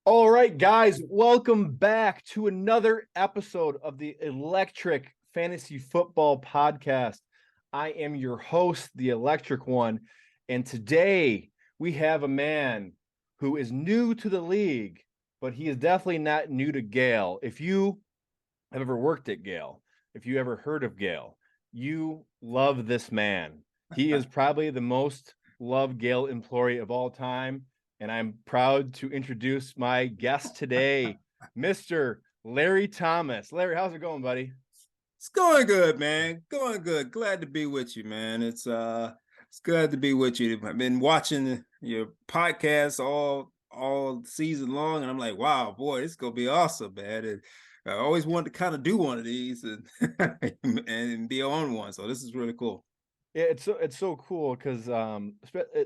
All right, guys, welcome back to another episode of the Electric Fantasy Football Podcast. I am your host, the Electric One, and today we have a man who is new to the league, but he is definitely not new to Gale. If you have ever worked at Gale, if you ever heard of Gale, you love this man. He is probably the most loved Gale employee of all time. And I'm proud to introduce my guest today, Mr. Larry Thomas. Larry, how's it going, buddy? It's going good, man. Going good. Glad to be with you, man. It's good to be with you. I've been watching your podcast all season long, and I'm like, wow, boy, this is gonna be awesome, man. And I always wanted to kind of do one of these and and be on one. So this is really cool. Yeah, it's so cool because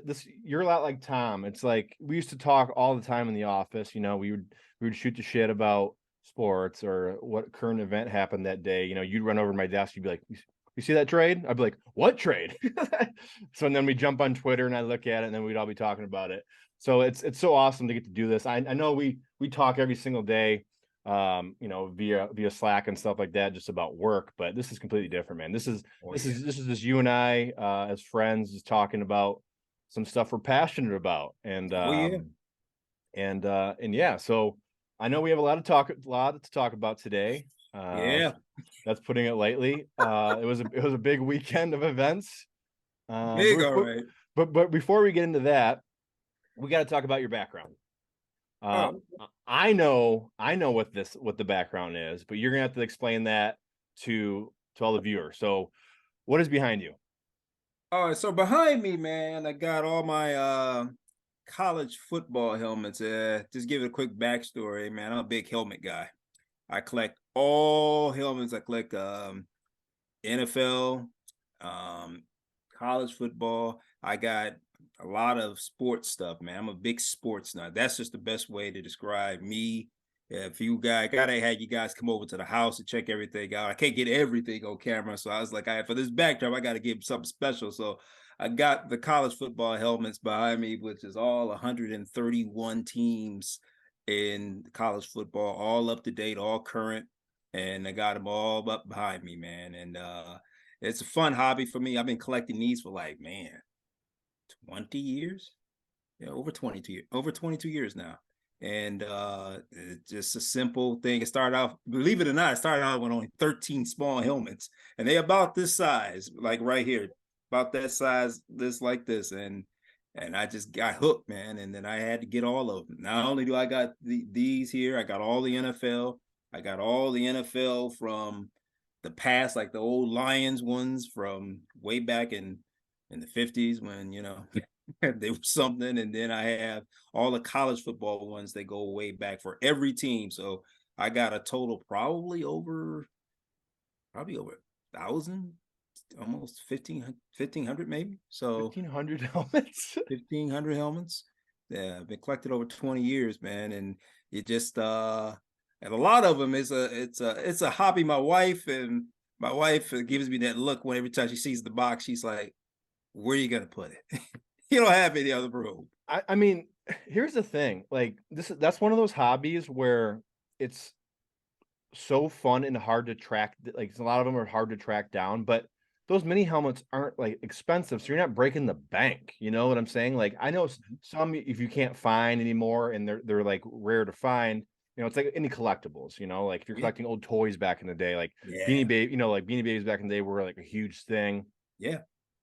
this you're a lot like Tom. It's like we used to talk all the time in the office. We would shoot the shit about sports or what current event happened that day. You'd run over to my desk, you'd be like, "You see that trade?" I'd be like, "What trade?" So and then we jump on Twitter and I look at it, and then we'd all be talking about it. So it's so awesome to get to do this. I know we talk every single day, via Slack and stuff like that, just about work. But this is completely different, man. This is just you and I, as friends, just talking about some stuff we're passionate about, Oh yeah. and yeah. So I know we have a lot to talk about today. Yeah. That's putting it lightly. It was a big weekend of events. Big, But, all right. but before we get into that, we got to talk about your background. Uh, Oh, I know what the background is, but you're gonna have to explain that to all the viewers. So, what is behind you? all right. So behind me, man, I got all my college football helmets. Just give it a quick backstory, man. I'm a big helmet guy. I collect all helmets. I collect NFL, um, college football. I got a lot of sports stuff, man. I'm a big sports nut. That's just the best way to describe me. If you guys gotta have you guys come over to the house and check everything out. I can't get everything on camera, so I was like, for this backdrop, I got to give something special. So I got the college football helmets behind me, which is all 131 teams in college football, all up to date, all current, and I got them all up behind me, man. And it's a fun hobby for me. I've been collecting these for like, man, 20 years. Yeah, over 22 years now. And it's just a simple thing. It started off, believe it or not, it started out with only 13 small helmets, and they about this size, like right here, about that size, this like this. And I just got hooked, man. And then I had to get all of them. Not only do I got these here, I got all the NFL. I got all the NFL from the past, like the old Lions ones from way back in the 50s when, they were something. And then I have all the college football ones that go way back for every team. So I got a total probably over 1,000, almost 1,500 maybe. So 1,500 helmets. 1,500 helmets. Yeah, I've been collected over 20 years, man. And it just and a lot of them is it's a hobby. My wife gives me that look when every time she sees the box, she's like, where are you gonna put it? You don't have any other room. I mean, here's the thing. Like that's one of those hobbies where it's so fun and hard to track. Like a lot of them are hard to track down, but those mini helmets aren't like expensive, so you're not breaking the bank. You know what I'm saying? Like I know some if you can't find anymore, and they're like rare to find. It's like any collectibles. Like if you're Yeah. collecting old toys back in the day, like Yeah. Beanie Baby. Like Beanie Babies back in the day were like a huge thing. Yeah.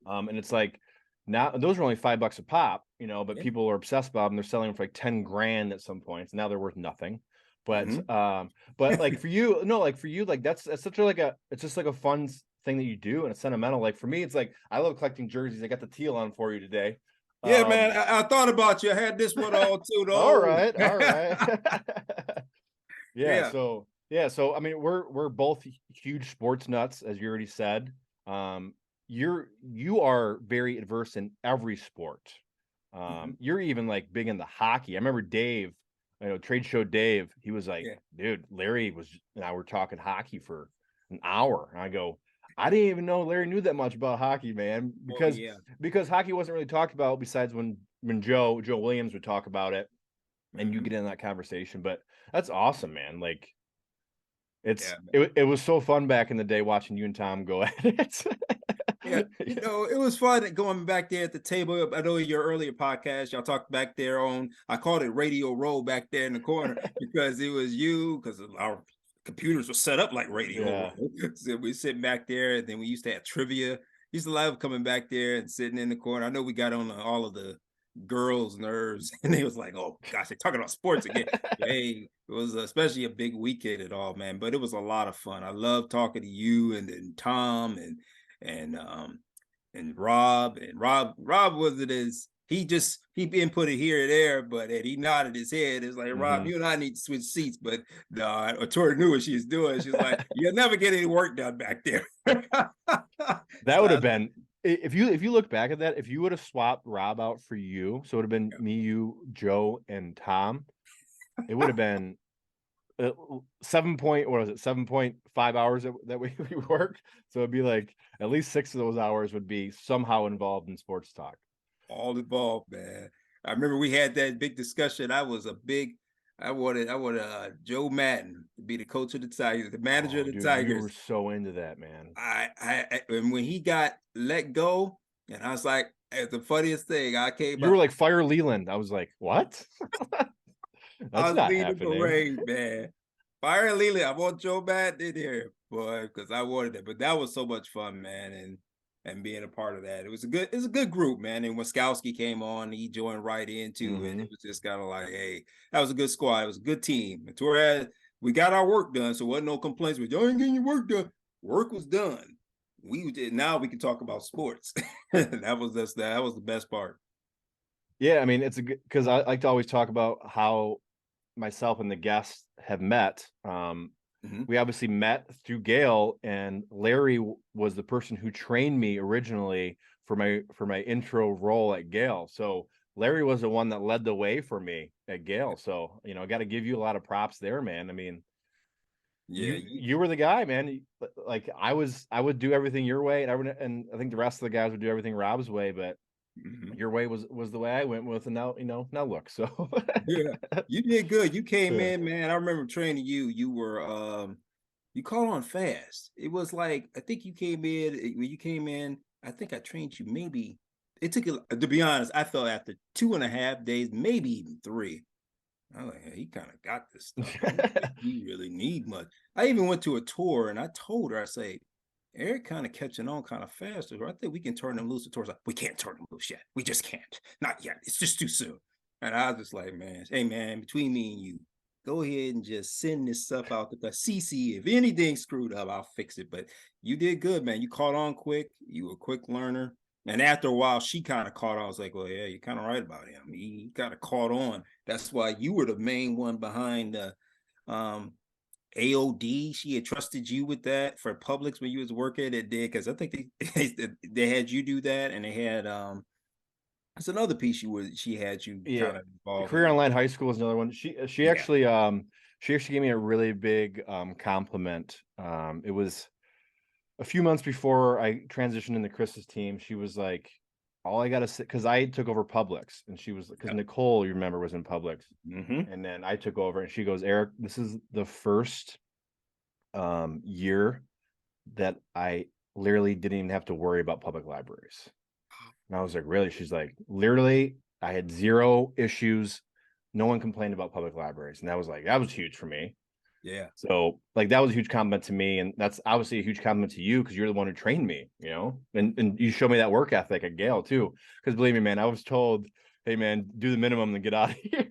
And it's like now those are only $5 a pop. But Yeah. people are obsessed about them. They're selling them for like 10 grand at some points. Now they're worth nothing. But Mhm. like for you, no, like for you, like that's such a like a it's just like a fun thing that you do, and it's sentimental. Like for me, it's like I love collecting jerseys. I got the teal on for you today. Yeah, man. Um, I thought about you. I had this one on too, all though. right, all right. Yeah, Yeah. so I mean we're both huge sports nuts, as you already said. You are very adverse in every sport. Mhm. You're even like big into hockey. I remember Dave, trade show Dave, he was like, Yeah. dude, Larry was and I were talking hockey for an hour. And I go, I didn't even know Larry knew that much about hockey, man, Oh because yeah. because hockey wasn't really talked about besides when Joe Williams would talk about it. and you get in that conversation. But that's awesome, man. Like Yeah, it was so fun back in the day watching you and Tom go at it. yeah, it was fun going back there at the table. I know in your earlier podcast, y'all talked back there on, I called it Radio Row back there in the corner because it was you, because our computers were set up like Radio Yeah. Row. So we sit back there, and then we used to have trivia. Used to love coming back there and sitting in the corner. I know we got on all of the girls' nerves, and they was like, "Oh gosh, they're talking about sports again." Hey, it was especially a big weekend at all, man. But it was a lot of fun. I love talking to you and then Tom and Rob, and Rob wasn't as, he inputted here and there, but and he nodded his head. It's like, Rob, you and I need to switch seats. But no, Tori knew what she was doing. She's like, you'll never get any work done back there. That would have been, if you look back at that, if you would have swapped Rob out for you, so it would have been me, you, Joe, and Tom, it would have been 7.5 hours that we worked. So it'd be like at least 6 of those hours would be somehow involved in sports talk. All involved, man. I remember we had that big discussion. I wanted Joe Madden to be the coach of the Tigers, the manager of the Tigers. You were so into that, man. And when he got let go, and I was like, it's the funniest thing. You were like, fire Leland. I was like, what? I was leading the parade, man. Fire Leland. I want Joe Madden in here, boy, because I wanted that. But that was so much fun, man, and being a part of that. It was a good group, man. And when Skowski came on, he joined right into, and it was just kind of like, hey, that was a good squad. It was a good team. And Torres, we got our work done, so wasn't no complaints. But y'all ain't getting your work done. Work was done. We did. Now we can talk about sports. That was the best part. Yeah, I mean, it's a good, because I like to always talk about how myself and the guests have met. We obviously met through Gail, and Larry was the person who trained me originally for my intro role at Gail. So Larry was the one that led the way for me at Gail. So, I got to give you a lot of props there, man. I mean, yeah, you were the guy, man. Like I would do everything your way, and I think the rest of the guys would do everything Rob's way, but your way was the way I went with, and now now look. So yeah, you did good. You came in, man. I remember training you. You were you caught on fast. It was like, I think you came in when you came in. I think I trained you. Maybe it took, to be honest, I felt after 2.5 days, maybe even 3. I was like, hey, he kind of got this stuff. He really need much. I even went to a tour, and I told her, I say, Eric kind of catching on kind of fast. I think we can turn him loose. The tour's like, we can't turn him loose yet. We just can't. Not yet. It's just too soon. And I was just like, man, hey, man, between me and you, go ahead and just send this stuff out to the CC. If anything's screwed up, I'll fix it. But you did good, man. You caught on quick. You were a quick learner. And after a while, she kind of caught on. I was like, well, yeah, you're kind of right about him. He kind of caught on. That's why you were the main one behind AOD. She had trusted you with that for Publix when you was working. It did, because I think they had you do that, and they had it's another piece she had you kind of involved. Career Online High School is another one. She actually gave me a really big compliment. It was a few months before I transitioned into Chris's team. She was like, all I gotta say, because I took over Publix, and she was, because Nicole, you remember, was in Publix, and then I took over, and she goes, Eric, this is the first year that I literally didn't even have to worry about public libraries. And I was like, really? She's like, literally, I had 0 issues. No one complained about public libraries. And that was huge for me. Yeah. So like, that was a huge compliment to me. And that's obviously a huge compliment to you, because you're the one who trained me, and you showed me that work ethic at Gale too. Because believe me, man, I was told, hey man, do the minimum and get out of here.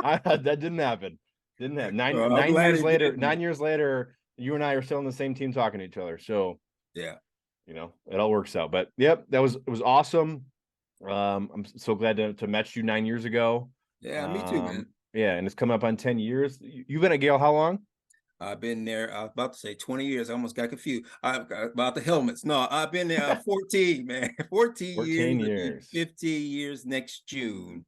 That didn't happen. Didn't happen. 9 years later, you and I are still on the same team talking to each other. So yeah, it all works out. But yep, it was awesome. I'm so glad to met you 9 years ago. Yeah, me too, man. Yeah, and it's coming up on 10 years. You've been at Gale how long? I've been there, I was about to say 20 years. I almost got confused. About the helmets. No, I've been there 14, man. 14 years. 15 years next June.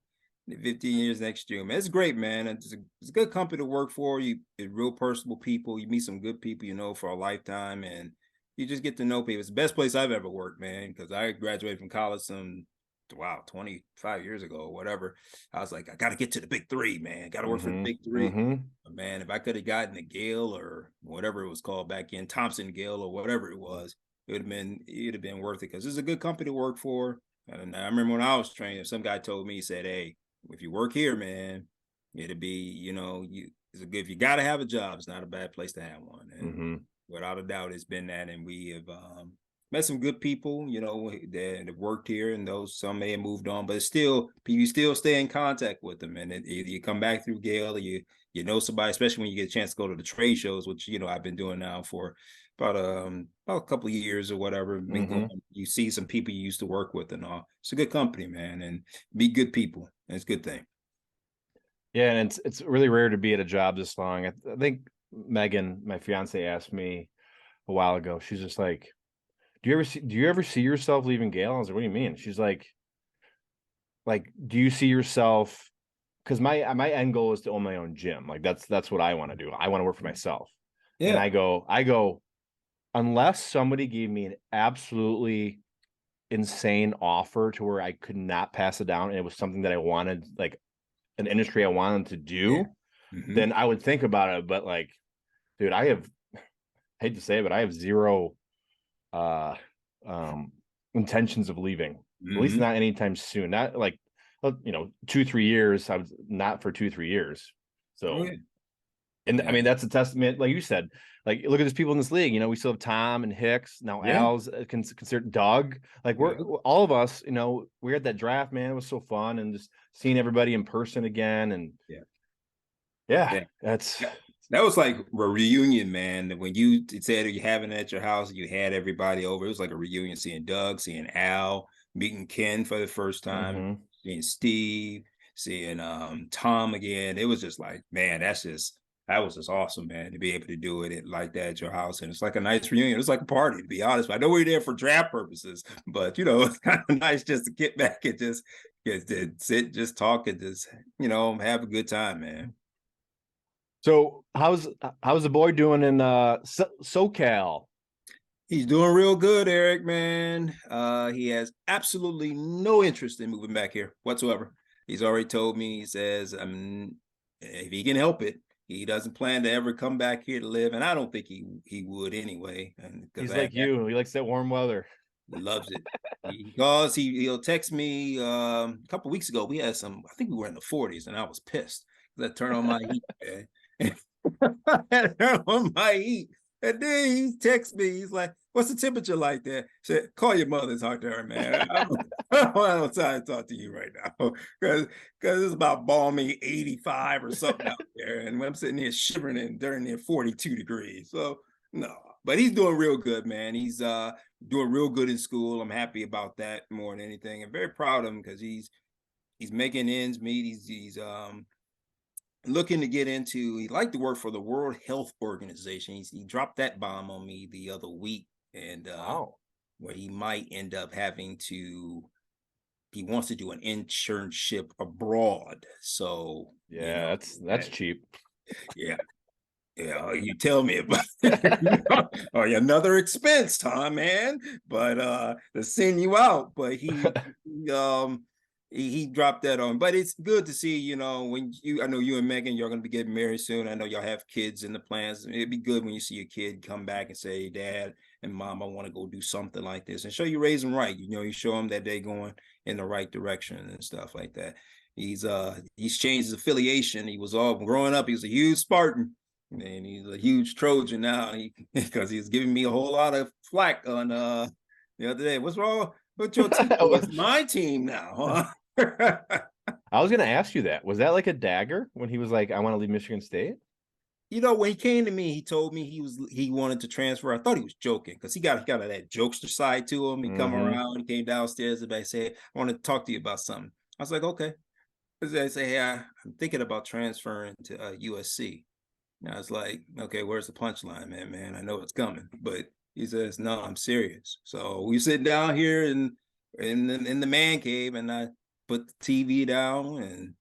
15 years next June, man. It's great, man. It's a good company to work for. You're real personable people. You meet some good people, for a lifetime, and you just get to know people. It's the best place I've ever worked, man, because I graduated from college some wow, 25 years ago or whatever. I was like, I got to get to the big three, man. Got to work for the Mm-hmm. big three. Mm-hmm. But man, if I could have gotten the Gale or whatever it was called back in, Thompson Gale or whatever it was, it'd have been worth it because it's a good company to work for. And I remember when I was training, some guy told me, he said, "Hey, if you work here, man, it'd be, it's a good, if you got to have a job, it's not a bad place to have one." And Mm-hmm. without a doubt, it's been that. And we have met some good people, that have worked here, and those some may have moved on, but it's still, you still stay in contact with them. And either you come back through Gale, or you know somebody, especially when you get a chance to go to the trade shows, which I've been doing now for about a couple of years or whatever. Been Mm-hmm. going, you see some people you used to work with and all. It's a good company, man, and be good people. And it's a good thing. Yeah, and it's really rare to be at a job this long. I think Megan, my fiance, asked me a while ago. She's just like, do you ever see yourself leaving Gale? I was like, what do you mean? She's like, do you see yourself? Because my end goal is to own my own gym. Like that's what I want to do. I want to work for myself. And Yeah. I go, unless somebody gave me an absolutely insane offer to where I could not pass it down, and it was something that I wanted, like an industry I wanted to Yeah. do, Mm-hmm. then I would think about it. But like, dude, I hate to say it, but I have zero uh intentions of leaving. At least Mm-hmm. not anytime soon. Not like 2-3 years. I was not for 2-3 years. Oh So, yeah. and I Yeah. mean that's a testament, like you said. Like, look at these people in this league. We still have Tom and Hicks now. Yeah. Al's considered Doug. Like, we're Yeah. all of us. We're at that draft, man. It was so fun, and just seeing everybody in person again. And Yeah. yeah, Yeah. that's That was like a reunion, man. When you said you having it at your house, you had everybody over. It was like a reunion, seeing Doug, seeing Al, meeting Ken for the first time, mm-hmm. seeing Steve, seeing Tom again. It was just like, man, that was just awesome, man, to be able to do it like that at your house. And it's like a nice reunion. It's like a party, to be honest. I know we're there for draft purposes, but it's kind of nice just to get back and just get to sit, just talk, and just, have a good time, man. So how's the boy doing in SoCal? He's doing real good, Eric, man. He has absolutely no interest in moving back here whatsoever. He's already told me, he says, if he can help it, he doesn't plan to ever come back here to live. And I don't think he would anyway. And because He's I have like you. He likes that warm weather. loves it. He'll text me a couple of weeks ago. We had I think we were in the 40s, and I was pissed because I turned on my heat, man. I had to turn on my heat. And then he texts me. He's like, "What's the temperature like there?" I said, "Call your mother and talk to her, man. I don't have time to talk to you right now because it's about balmy 85 or something out there, and when I'm sitting here shivering and during there 42 degrees. So no, but he's doing real good, man. He's doing real good in school. I'm happy about that more than anything. I'm very proud of him because he's making ends meet. He's looking to get into, he'd like to work for the World Health Organization. He dropped that bomb on me the other week, and Wow. where he might end up having to, he wants to do an internship abroad. So, Yeah, that's that, cheap. yeah. Yeah, you tell me about it. Oh, yeah, another expense, Tom, man. But to send you out. But he dropped that on. But it's good to see, when I know you and Megan, you're gonna be getting married soon. I know y'all have kids in the plans. It'd be good when you see your kid come back and say, Dad and Mom, I want to go do something like this, and show you raise them right. You show them that they're going in the right direction and stuff like that. He's changed his affiliation. He was all growing up, he was a huge Spartan. And he's a huge Trojan now because he's giving me a whole lot of flack on the other day. What's wrong with your team? It's my team now, huh? I was gonna ask you that. Was that like a dagger when he was like, I want to leave Michigan State? When he came to me, he told me he wanted to transfer. I thought he was joking because he got that jokester side to him. He come Mm-hmm. around, he came downstairs, and I said, I want to talk to you about something. I was like, okay. I say, hey, I'm thinking about transferring to USC. And I was like, okay, where's the punchline, man? I know it's coming. But he says, no, I'm serious. So we sit down here in the man cave, and I put the TV down,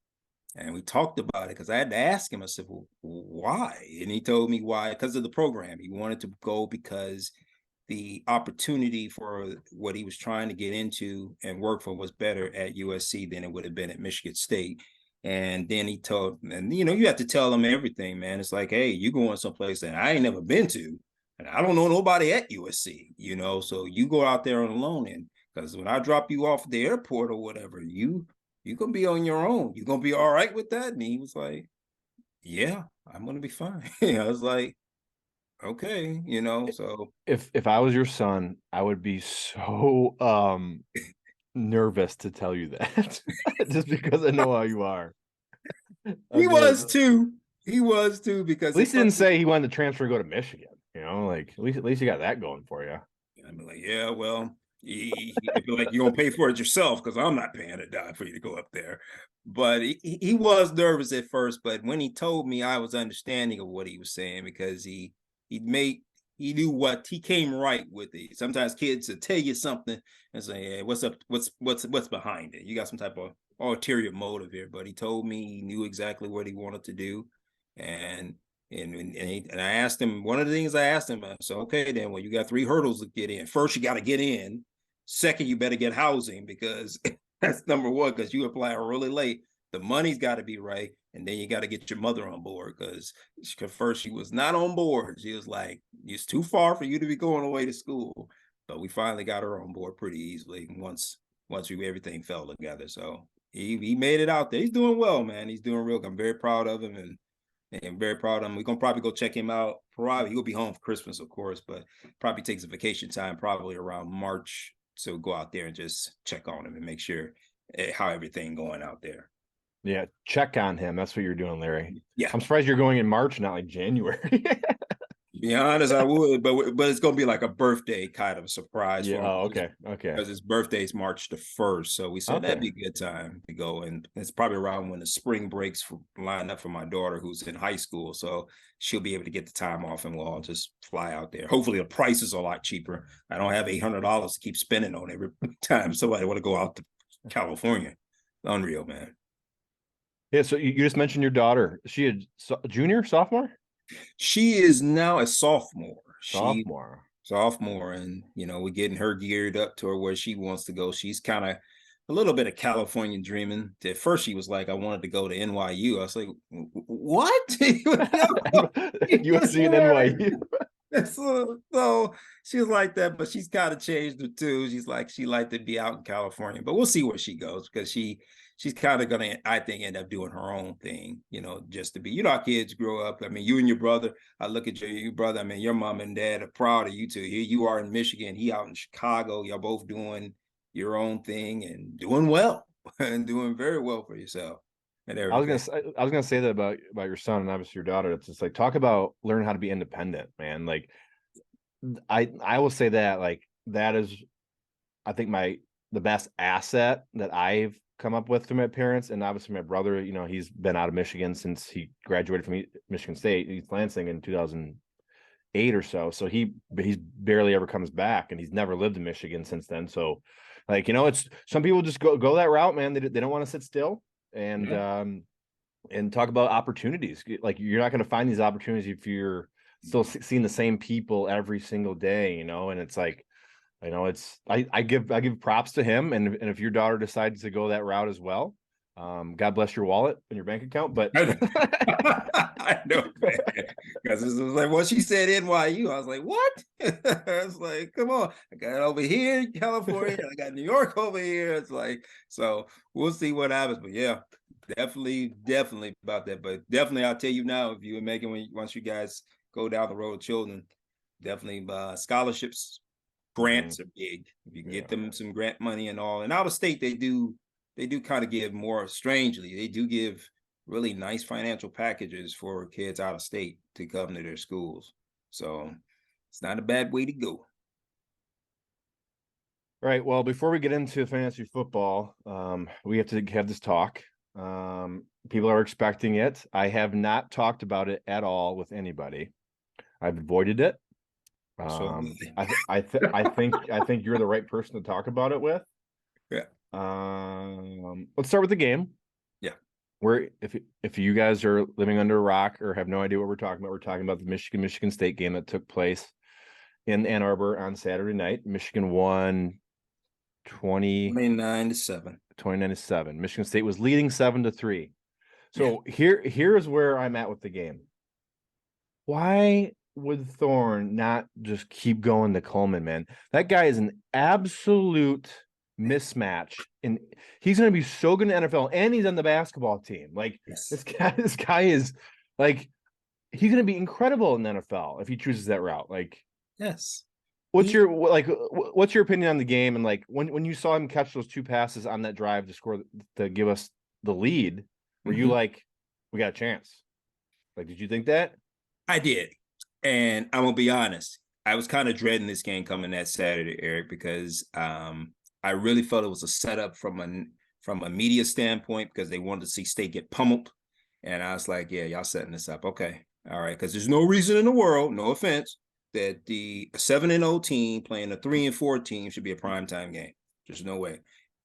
and we talked about it because I had to ask him. I said, well, why? And he told me why, because of the program. He wanted to go because the opportunity for what he was trying to get into and work for was better at USC than it would have been at Michigan State. And then he told, and you have to tell them everything, man. It's like, hey, you going someplace that I ain't never been to, and I don't know nobody at USC, so you go out there on alone. And because when I drop you off at the airport or whatever, you're gonna be on your own. You're gonna be all right with that. And he was like, yeah, I'm gonna be fine. I was like, okay, so If I was your son, I would be so nervous to tell you that just because I know how you are. he I'd be like, was too. He was too, at because least he didn't say he wanted to transfer and go to Michigan. Like at least you got that going for you. I'd be like, yeah, well, he'd be like, you're gonna pay for it yourself because I'm not paying a dime for you to go up there. But he was nervous at first, but when he told me, I was understanding of what he was saying, because he knew what he came right with it. Sometimes kids will tell you something and say, hey, what's up? What's behind it? You got some type of ulterior motive here. But he told me he knew exactly what he wanted to do. And I asked him, one of the things I asked him, I said, okay, then, well, you got 3 hurdles to get in. First, you got to get in. Second, you better get housing, because that's number one, because you apply really late. The money's got to be right. And then you got to get your mother on board, because first she was not on board. She was like, it's too far for you to be going away to school. But we finally got her on board pretty easily once everything fell together. So he made it out there. He's doing well, man. He's doing real. I'm very proud of him, and I'm very proud of him. We're gonna probably go check him out. Probably he'll be home for Christmas, of course, but probably takes a vacation time, probably around March. So we'll go out there and just check on him and make sure how everything going out there. Yeah, check on him. That's what you're doing, Larry. Yeah, I'm surprised you're going in March, not like January. to be honest, I would, but it's gonna be like a birthday kind of a surprise Yeah. for him. Oh, okay. Because his birthday is March the 1st, so we said that'd be a good time to go, and it's probably around when the spring breaks line up for my daughter, who's in high school, so she'll be able to get the time off, and we'll all just fly out there. Hopefully, the price is a lot cheaper. I don't have $800 to keep spending on every time somebody want to go out to California. Unreal, man. Yeah. So you just mentioned your daughter. Is she a junior, sophomore? She is now a sophomore. Sophomore. And we're getting her geared up to where she wants to go. She's kind of a little bit of California dreaming. At first she was like, I wanted to go to NYU. I was like, what? USC and NYU. So she was like that, but she's kind of changed it too. She's like, she liked to be out in California, but we'll see where she goes, because she's kind of gonna, I think, end up doing her own thing, just to be, how kids grow up. I mean, you and your brother, I look at your brother, I mean, your mom and dad are proud of you two. Here you are in Michigan, he out in Chicago, y'all both doing your own thing and doing well and doing very well for yourself. And everything. I was gonna say that about your son and obviously your daughter. It's just like, talk about learning how to be independent, man. Like I will say that, like, that is, I think, the best asset that I've come up with through my parents. And obviously my brother, he's been out of Michigan since he graduated from Michigan State, East Lansing, in 2008 or so. So he's barely ever comes back, and he's never lived in Michigan since then. So, like, it's, some people just go that route, man. They don't want to sit still. And and talk about opportunities. Like, you're not going to find these opportunities if you're still seeing the same people every single day, and it's like, it's, I give props to him. And if your daughter decides to go that route as well, God bless your wallet and your bank account. But I know, man, because it was like, well, she said NYU, I was like, what? I was like, come on, I got it over here in California, I got New York over here. It's like, so we'll see what happens. But yeah, definitely about that. But definitely, I'll tell you now, if you were making, once you guys go down the road of children, definitely scholarships, grants are big. If you get them some grant money and all, and out of state, they do kind of give more. Strangely, they do give really nice financial packages for kids out of state to come to their schools. So it's not a bad way to go. Right. Well, before we get into fantasy football, we have to have this talk. People are expecting it. I have not talked about it at all with anybody. I've avoided it. I think you're the right person to talk about it with. Yeah. Let's start with the game. Yeah. Where, if you guys are living under a rock or have no idea what we're talking about the Michigan State game that took place in Ann Arbor on Saturday night. Michigan won 29-7. 29-7. Michigan State was leading 7-3. So here's where I'm at with the game. Why would Thorne not just keep going to Coleman, man? That guy is an absolute mismatch, and he's going to be so good in the NFL, and he's on the basketball team. Like this guy is like he's going to be incredible in the NFL if he chooses that route. Like, what's your opinion on the game? And like when you saw him catch those two passes on that drive to score to give us the lead, were you like, we got a chance? Like, did you think that? I did. And I'm gonna be honest, I was kind of dreading this game coming that Saturday, Eric, because I really felt it was a setup from a media standpoint because they wanted to see State get pummeled. And I was like, yeah, y'all setting this up. Okay. All right. Because there's no reason in the world, no offense, that the 7-0 team playing a 3-4 team should be a primetime game. There's no way.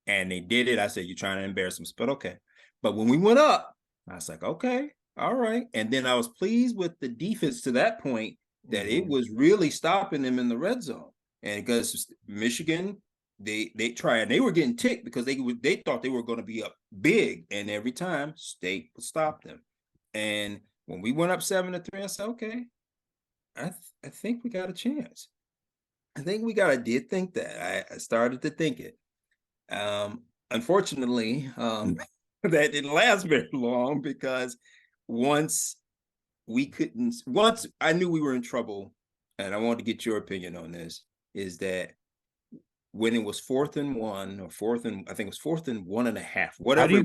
And they did it. I said, you're trying to embarrass them, but okay. But when we went up, I was like, okay, all right. And then I was pleased with the defense to that point that it was really stopping them in the red zone. And because Michigan, they tried, and they were getting ticked because they thought they were going to be up big, and every time State would stop them. And when we went up 7-3, I said, okay, I think we got a chance. I did think that. I started to think it. Unfortunately, that didn't last very long because once I knew we were in trouble, and I wanted to get your opinion on this, is that when it was 4th and 1 or 4th and I think it was 4th and 1.5, whatever. How do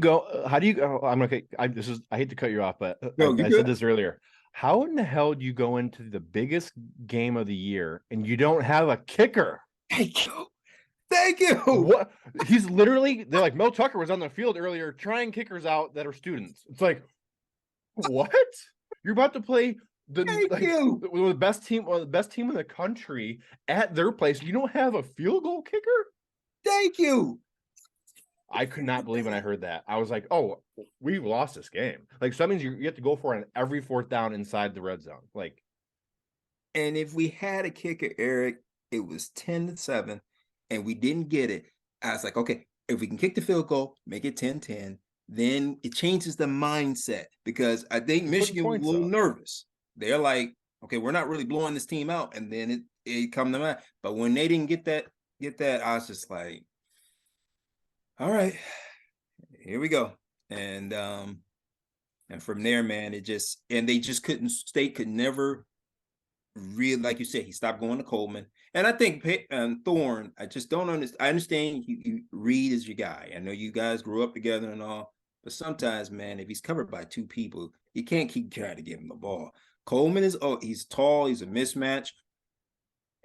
you go? I hate to cut you off, but no, I said this earlier. How in the hell do you go into the biggest game of the year and you don't have a kicker? Thank you. What? They're like, Mel Tucker was on the field earlier trying kickers out that are students. It's like, what? You're about to play the best team in the country at their place. You don't have a field goal kicker? Thank you. I could not believe when I heard that. I was like, oh, we lost this game. Like, so that means you have to go for it on every 4th down inside the red zone. Like, and if we had a kicker, Eric, it was 10-7, and we didn't get it. I was like, okay, if we can kick the field goal, make it 10-10, then it changes the mindset, because I think Michigan was a little nervous. They're like, okay, we're not really blowing this team out, and then it come to mind. But when they didn't get that, I was just like, all right, here we go. And from there, man, they just couldn't. State could never really, like you said, he stopped going to Coleman. And I think Thorne, I just don't understand. I understand you Reed is your guy. I know you guys grew up together and all, but sometimes, man, if he's covered by 2 people, you can't keep trying to give him the ball. Coleman he's tall, he's a mismatch.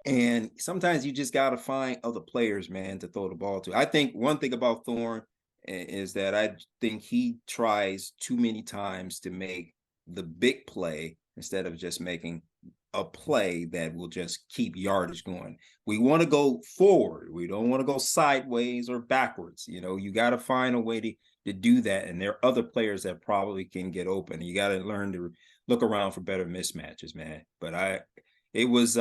And sometimes you just got to find other players, man, to throw the ball to. I think one thing about Thorne is that I think he tries too many times to make the big play instead of just making a play that will just keep yardage going. We want to go forward. We don't want to go sideways or backwards. You got to find a way to do that. And there are other players that probably can get open. You got to learn to look around for better mismatches, man. But it was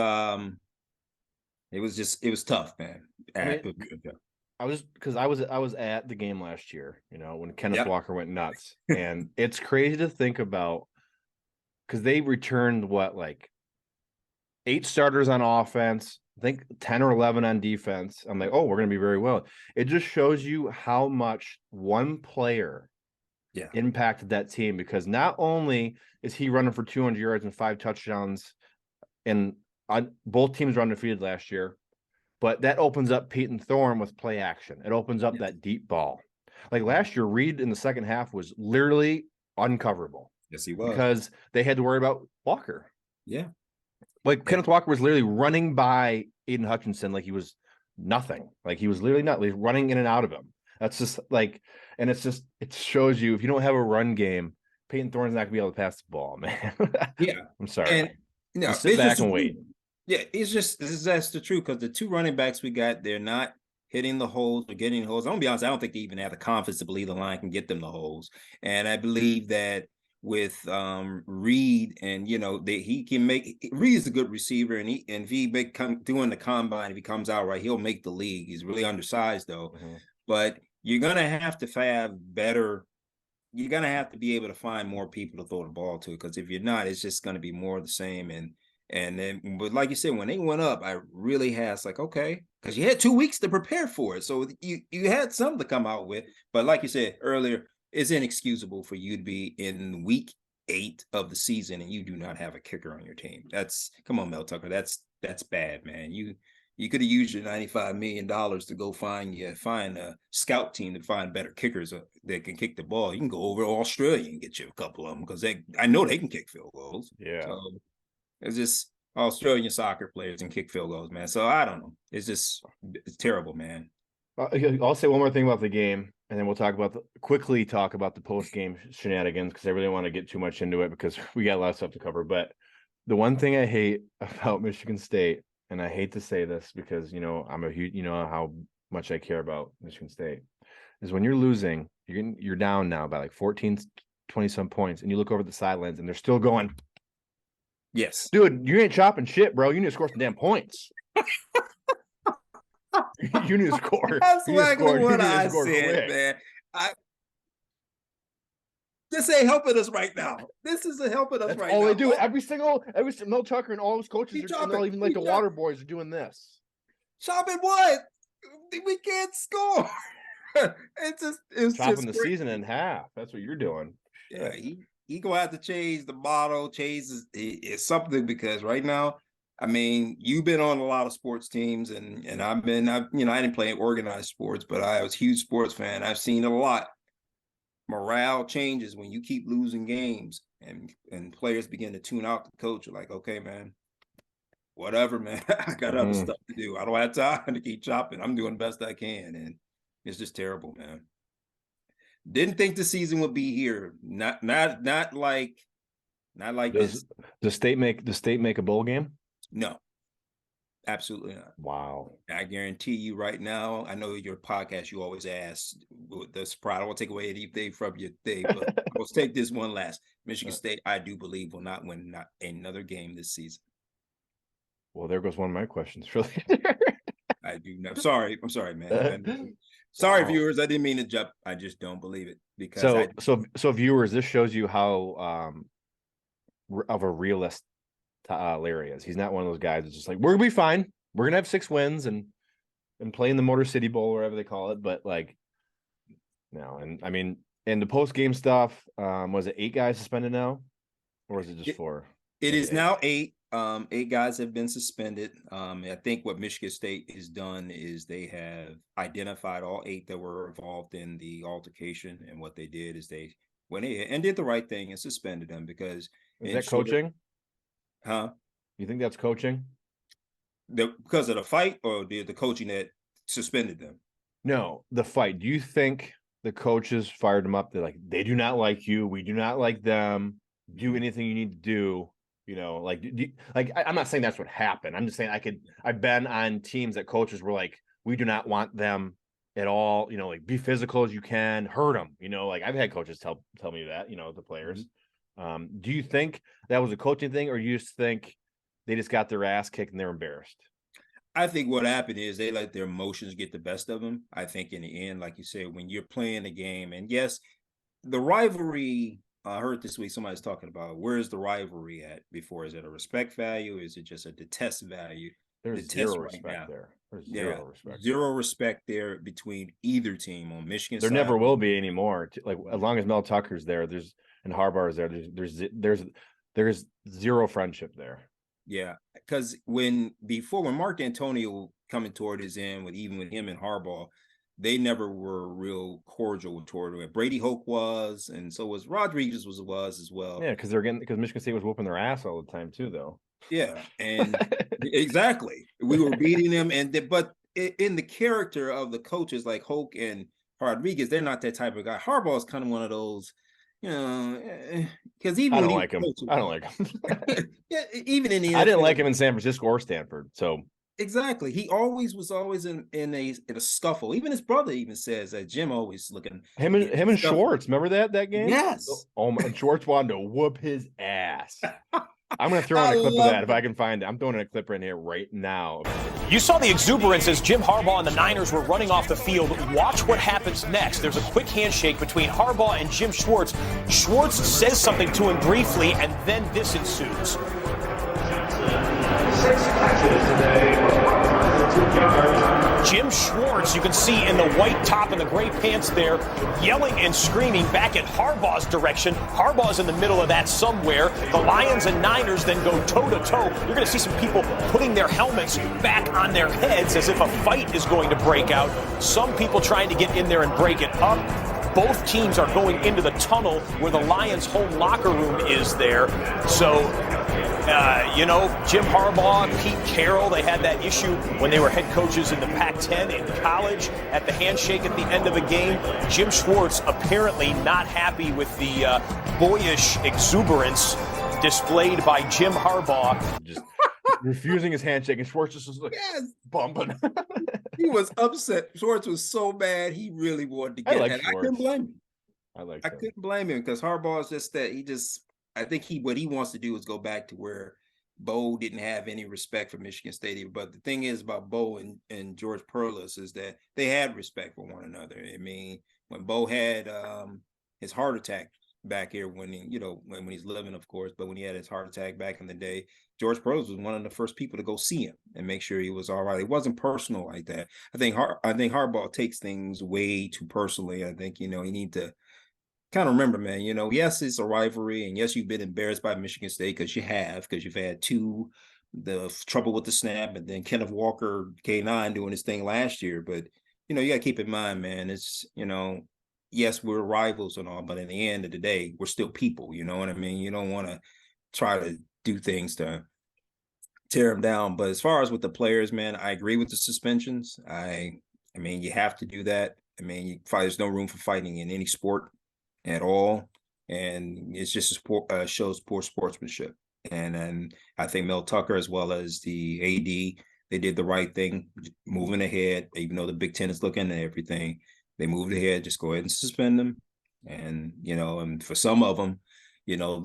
tough, man. I was at the game last year, when Kenneth Walker went nuts. And it's crazy to think about, because they returned 8 starters on offense, I think 10 or 11 on defense. I'm like, oh, we're going to be very well. It just shows you how much one player impacted that team, because not only is he running for 200 yards and 5 touchdowns, and both teams were undefeated last year, but that opens up Peyton Thorne with play action. It opens up that deep ball. Like last year, Reed in the second half was literally uncoverable. Yes, he was. Because they had to worry about Walker. Yeah. Like Kenneth Walker was literally running by Aiden Hutchinson like he was nothing. Like he was literally not running in and out of him. That's just and it shows you, if you don't have a run game, Peyton Thorne's not gonna be able to pass the ball, man. Yeah. I'm sorry. And sit back and wait. Yeah, that's the truth, because the 2 running backs we got, they're not hitting the holes or getting the holes. I'm gonna be honest, I don't think they even have the confidence to believe the line can get them the holes. And I believe that with Reed, and he can make. Reed is a good receiver, and if he doing the combine, if he comes out right, he'll make the league. He's really undersized though, but you're gonna have to have better. You're gonna have to be able to find more people to throw the ball to, because if you're not, it's just gonna be more of the same. And then, but like you said, when they went up, I really had like, okay, because you had 2 weeks to prepare for it, so you had something to come out with. But like you said earlier, it's inexcusable for you to be in week 8 of the season and you do not have a kicker on your team. Come on, Mel Tucker, that's bad, man. You could have used your $95 million to go find a scout team to find better kickers that can kick the ball. You can go over to Australia and get you a couple of them, because I know they can kick field goals. Yeah. So it's just Australian soccer players and kick field goals, man. So I don't know. It's terrible, man. I'll say one more thing about the game, and then we'll quickly talk about the post-game shenanigans, because I really want to get too much into it because we got a lot of stuff to cover. But the one thing I hate about Michigan State, and I hate to say this because, I'm a huge, how much I care about Michigan State, is when you're losing, you're down now by like 14, 20 some points, and you look over the sidelines and they're still going, yes, dude, you ain't chopping shit, bro. You need to score some damn points. You need to score. That's exactly what I said, quick. man. This ain't helping us right now. This isn't helping us That's right all now. They do. Every Mel Tucker and all his coaches, even like the water boys, are doing this. Chopping what? We can't score. It's chopping the season in half. That's what you're doing. Yeah, he gonna have to change the motto. Change is something, because right now, I mean, you've been on a lot of sports teams, and I didn't play organized sports, but I was a huge sports fan. I've seen a lot. Morale changes when you keep losing games, and players begin to tune out the coach. You're like, okay, man, whatever, man. I got other stuff to do. I don't have time to keep chopping. I'm doing the best I can, and it's just terrible, man. Didn't think the season would be here. Not like this. Does the state make a bowl game? No, absolutely not. Wow. I guarantee you right now, I know your podcast, you always ask this pride. I don't want to take away anything from your thing, but let's take this one last. Michigan State, I do believe, will not win another game this season. Well, there goes one of my questions. Really? I do know. I'm sorry, man. Sorry, viewers. I didn't mean to jump. I just don't believe it, because so viewers, this shows you how of a realist Larry is. He's not one of those guys that's just like, we're gonna be fine. We're gonna have 6 wins and play in the Motor City Bowl, wherever they call it. But like, no, and I mean, and the post game stuff, was it 8 guys suspended now, or is it just 4? It is now 8. 8 guys have been suspended. I think what Michigan State has done is they have identified all 8 that were involved in the altercation, and what they did is they went ahead and did the right thing and suspended them, because is that coaching? Huh? You think that's coaching? Because of the fight, or the coaching that suspended them? No, the fight. Do you think the coaches fired them up? They're like, they do not like you. We do not like them. Do anything you need to do. I'm not saying that's what happened. I'm just saying I've been on teams that coaches were like, we do not want them at all. Like, be physical as you can, hurt them. Like, I've had coaches tell me that, the players. Do you think that was a coaching thing, or you just think they just got their ass kicked and they're embarrassed? I think what happened is they let their emotions get the best of them. I think in the end, like you said, when you're playing a game, and yes, the rivalry, I heard this week somebody's talking about, where's the rivalry at before? Is it a respect value? Is it just a detest value? There's zero respect there. There's zero respect there between either team on Michigan. There never will be anymore. Like, as long as Mel Tucker's there, and Harbaugh is there, there's zero friendship there. Yeah, because when Mark Antonio coming toward his end, with him and Harbaugh, they never were real cordial toward him. Brady Hoke was, and so was Rodriguez was as well. Yeah, because Michigan State was whooping their ass all the time too, though. Yeah, and exactly, we were beating them, but in the character of the coaches like Hoke and Rodriguez, they're not that type of guy. Harbaugh is kind of one of those. Because even I don't like him. I don't like him. Yeah, even in the NFL, I didn't like him in San Francisco or Stanford. So Exactly. He always was always in a scuffle. Even his brother even says that Jim always looking Him and Schwartz. Remember that game? Yes. Oh my, and Schwartz wanted to whoop his ass. I'm going to throw in I a clip of that love if I can find it. I'm throwing in a clip right here right now. You saw the exuberance as Jim Harbaugh and the Niners were running off the field. Watch what happens next. There's a quick handshake between Harbaugh and Jim Schwartz. Schwartz says something to him briefly, and then this ensues. 6 catches today for 102 yards. Jim Schwartz, you can see in the white top and the gray pants there, yelling and screaming back at Harbaugh's direction. Harbaugh's in the middle of that somewhere. The Lions and Niners then go toe-to-toe. You're going to see some people putting their helmets back on their heads as if a fight is going to break out. Some people trying to get in there and break it up. Both teams are going into the tunnel where the Lions' home locker room is there. So, Jim Harbaugh, Pete Carroll, they had that issue when they were head coaches in the Pac-10 in college at the handshake at the end of a game. Jim Schwartz apparently not happy with the boyish exuberance displayed by Jim Harbaugh. Just refusing his handshake, and Schwartz just was like, bumping. He was upset. Schwartz was so mad. He really wanted to get it. I couldn't blame him. I couldn't blame him because Harbaugh is just that I think what he wants to do is go back to where Bo didn't have any respect for Michigan State. But the thing is about Bo and George Perlis is that they had respect for one another. I mean, when Bo had his heart attack back here when he's living, of course, but when he had his heart attack back in the day, George Perlis was one of the first people to go see him and make sure he was all right. It wasn't personal like that. I think Harbaugh takes things way too personally. I think, you need to kind of remember, man, yes, it's a rivalry, and yes, you've been embarrassed by Michigan State because you've had the trouble with the snap, and then Kenneth Walker K9 doing his thing last year. But, you got to keep in mind, man, it's, yes, we're rivals and all, but in the end of the day, we're still people. You know what I mean? You don't want to try to do things to tear them down. But as far as with the players, man, I agree with the suspensions. I mean, you have to do that. I mean, there's no room for fighting in any sport at all. And it's just a sport, shows poor sportsmanship. And I think Mel Tucker, as well as the AD, they did the right thing, moving ahead, even though the Big Ten is looking at everything. They moved ahead, just go ahead and suspend them. And, and for some of them,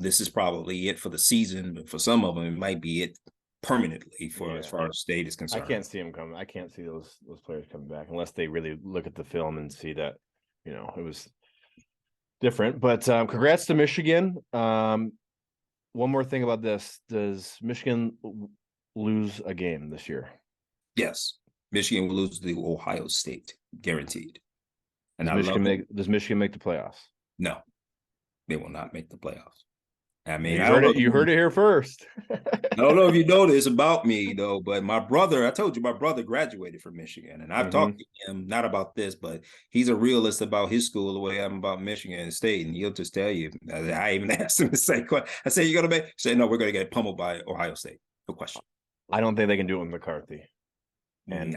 this is probably it for the season. But for some of them, it might be it permanently as far as state is concerned. I can't see them coming. I can't see those players coming back unless they really look at the film and see that, it was different. But congrats to Michigan. One more thing about this. Does Michigan lose a game this year? Yes. Michigan will lose to Ohio State, guaranteed. And does Michigan make the playoffs? No, they will not make the playoffs. I mean, you heard it here first. I don't know if you know this about me, though, but I told you my brother graduated from Michigan, and I've talked to him, not about this, but he's a realist about his school the way I'm about Michigan State, and he'll just tell you. I even asked him the same question. I said, "You're going to make?" He said, "No, we're going to get pummeled by Ohio State." No question. I don't think they can do it with McCarthy. And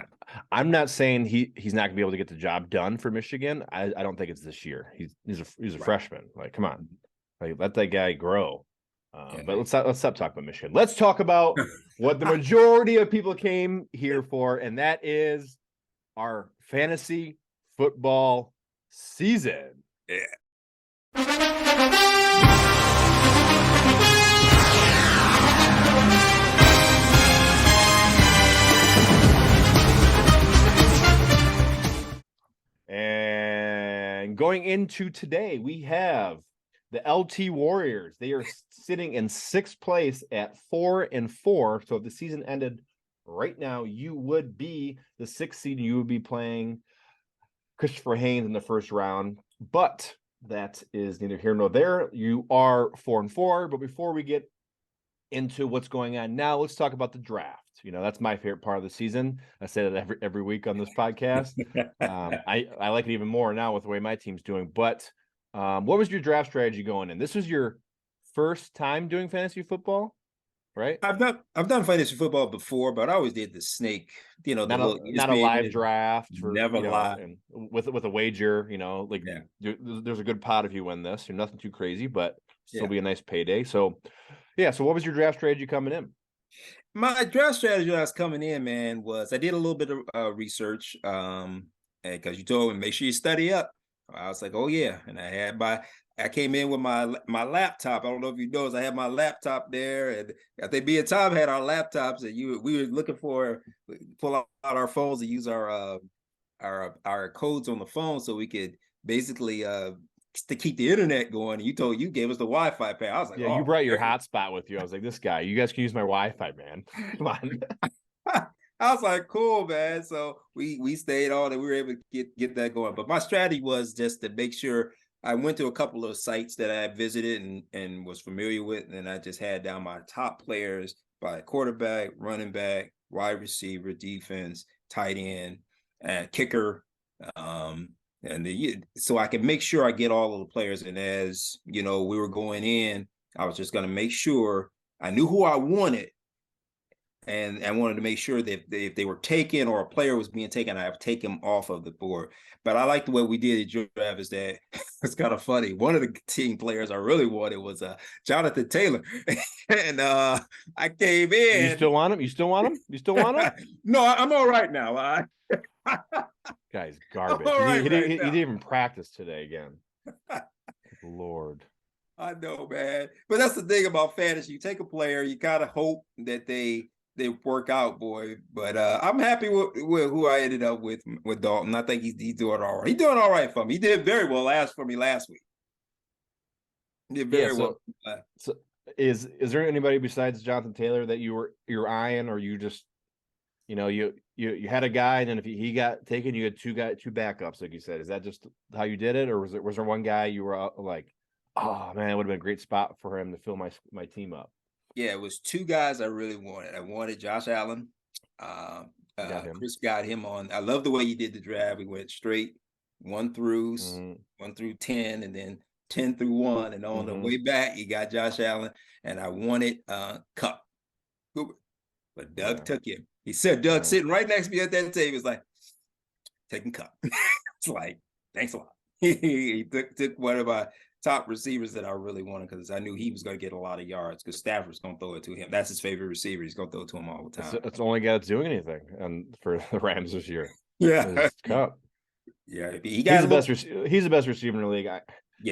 I'm not saying he's not gonna be able to get the job done for Michigan. I don't think it's this year. He's a freshman. Like, come on, like let that guy grow. But let's stop talking about Michigan. Let's talk about what the majority of people came here for, and that is our fantasy football season. Yeah. And going into today, we have the LT Warriors. They are sitting in 6th place at 4-4. So if the season ended right now, you would be the 6th seed. You would be playing Christopher Haynes in the first round. But that is neither here nor there. You are 4-4. But before we get into what's going on now, let's talk about the draft. That's my favorite part of the season. I say that every week on this podcast. I like it even more now with the way my team's doing. But what was your draft strategy going in? This was your first time doing fantasy football, right? I've done fantasy football before, but I always did the snake. Not a live draft. Never live. And with a wager. There's a good pot if you win this. You're nothing too crazy, but still be a nice payday. So, so what was your draft strategy coming in? My draft strategy when I was coming in, man, was I did a little bit of research, because you told me make sure you study up. I was like, oh yeah, and I came in with my laptop. I don't know if you noticed, I had my laptop there, and I think me and Tom had our laptops, and we were looking for pull out our phones and use our codes on the phone so we could basically to keep the internet going. You gave us the Wi-Fi pair. I was like, Yeah, you oh, brought your hotspot with you. I was like, this guy, you guys can use my Wi-Fi, man. Come on. I was like, cool, man. So we stayed on and we were able to get that going. But my strategy was just to make sure I went to a couple of sites that I visited and was familiar with, and I just had down my top players by quarterback, running back, wide receiver, defense, tight end, and kicker. So I could make sure I get all of the players. And as you know, we were going in, I was just going to make sure I knew who I wanted. And I wanted to make sure that if they were taken or a player was being taken, I would take him off of the board. But I like the way we did it, draft, is that it's kind of funny. One of the team players I really wanted was Jonathan Taylor. And I came in. You still want him? You still want him? You still want him? No, I'm all right now. Guy's garbage. He didn't even practice today again. Lord. I know, man. But that's the thing about fantasy. You take a player, you kind of hope that they work out, boy. But I'm happy with who I ended up with Dalton. I think he's doing all right. He's doing all right for me. He did very well for me last week. He did very well. So is there anybody besides Jonathan Taylor that you're eyeing, or you just you had a guy, and then if he got taken, you had two backups, like you said? Is that just how you did it, or was there one guy you were like, oh man, it would have been a great spot for him to fill my team up? Yeah, it was two guys I really wanted. I wanted Josh Allen. Chris got him on. I love the way you did the draft. We went straight 1 through 10, and then 10 through 1, and on the way back, you got Josh Allen. And I wanted Cup, but Doug took him. He said, Doug sitting right next to me at that table, was like, taking Cup. It's like, thanks a lot. He took one of my top receivers that I really wanted, because I knew he was going to get a lot of yards, because Stafford's going to throw it to him. That's his favorite receiver. He's going to throw it to him all the time. It's the only guy that's doing anything for the Rams this year. Yeah. Cup. Yeah. He's the best receiver in the league. Yeah,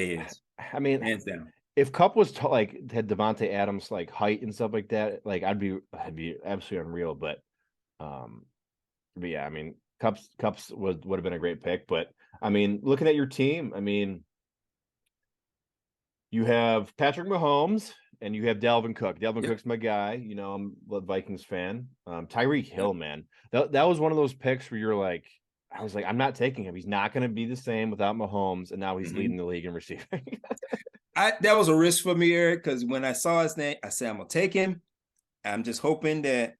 he is. I mean, hands down. If Cup was had Devontae Adams like height and stuff like that, like I'd be absolutely unreal. But yeah, I mean, Cups would have been a great pick. But I mean, looking at your team, I mean, you have Patrick Mahomes and you have Dalvin Cook. Dalvin Cook's my guy. I'm a Vikings fan. Tyreek Hill, man, that was one of those picks where you're like, I was like, I'm not taking him. He's not going to be the same without Mahomes, and now he's leading the league in receiving. That was a risk for me, Eric, because when I saw his name, I said, I'm going to take him. I'm just hoping that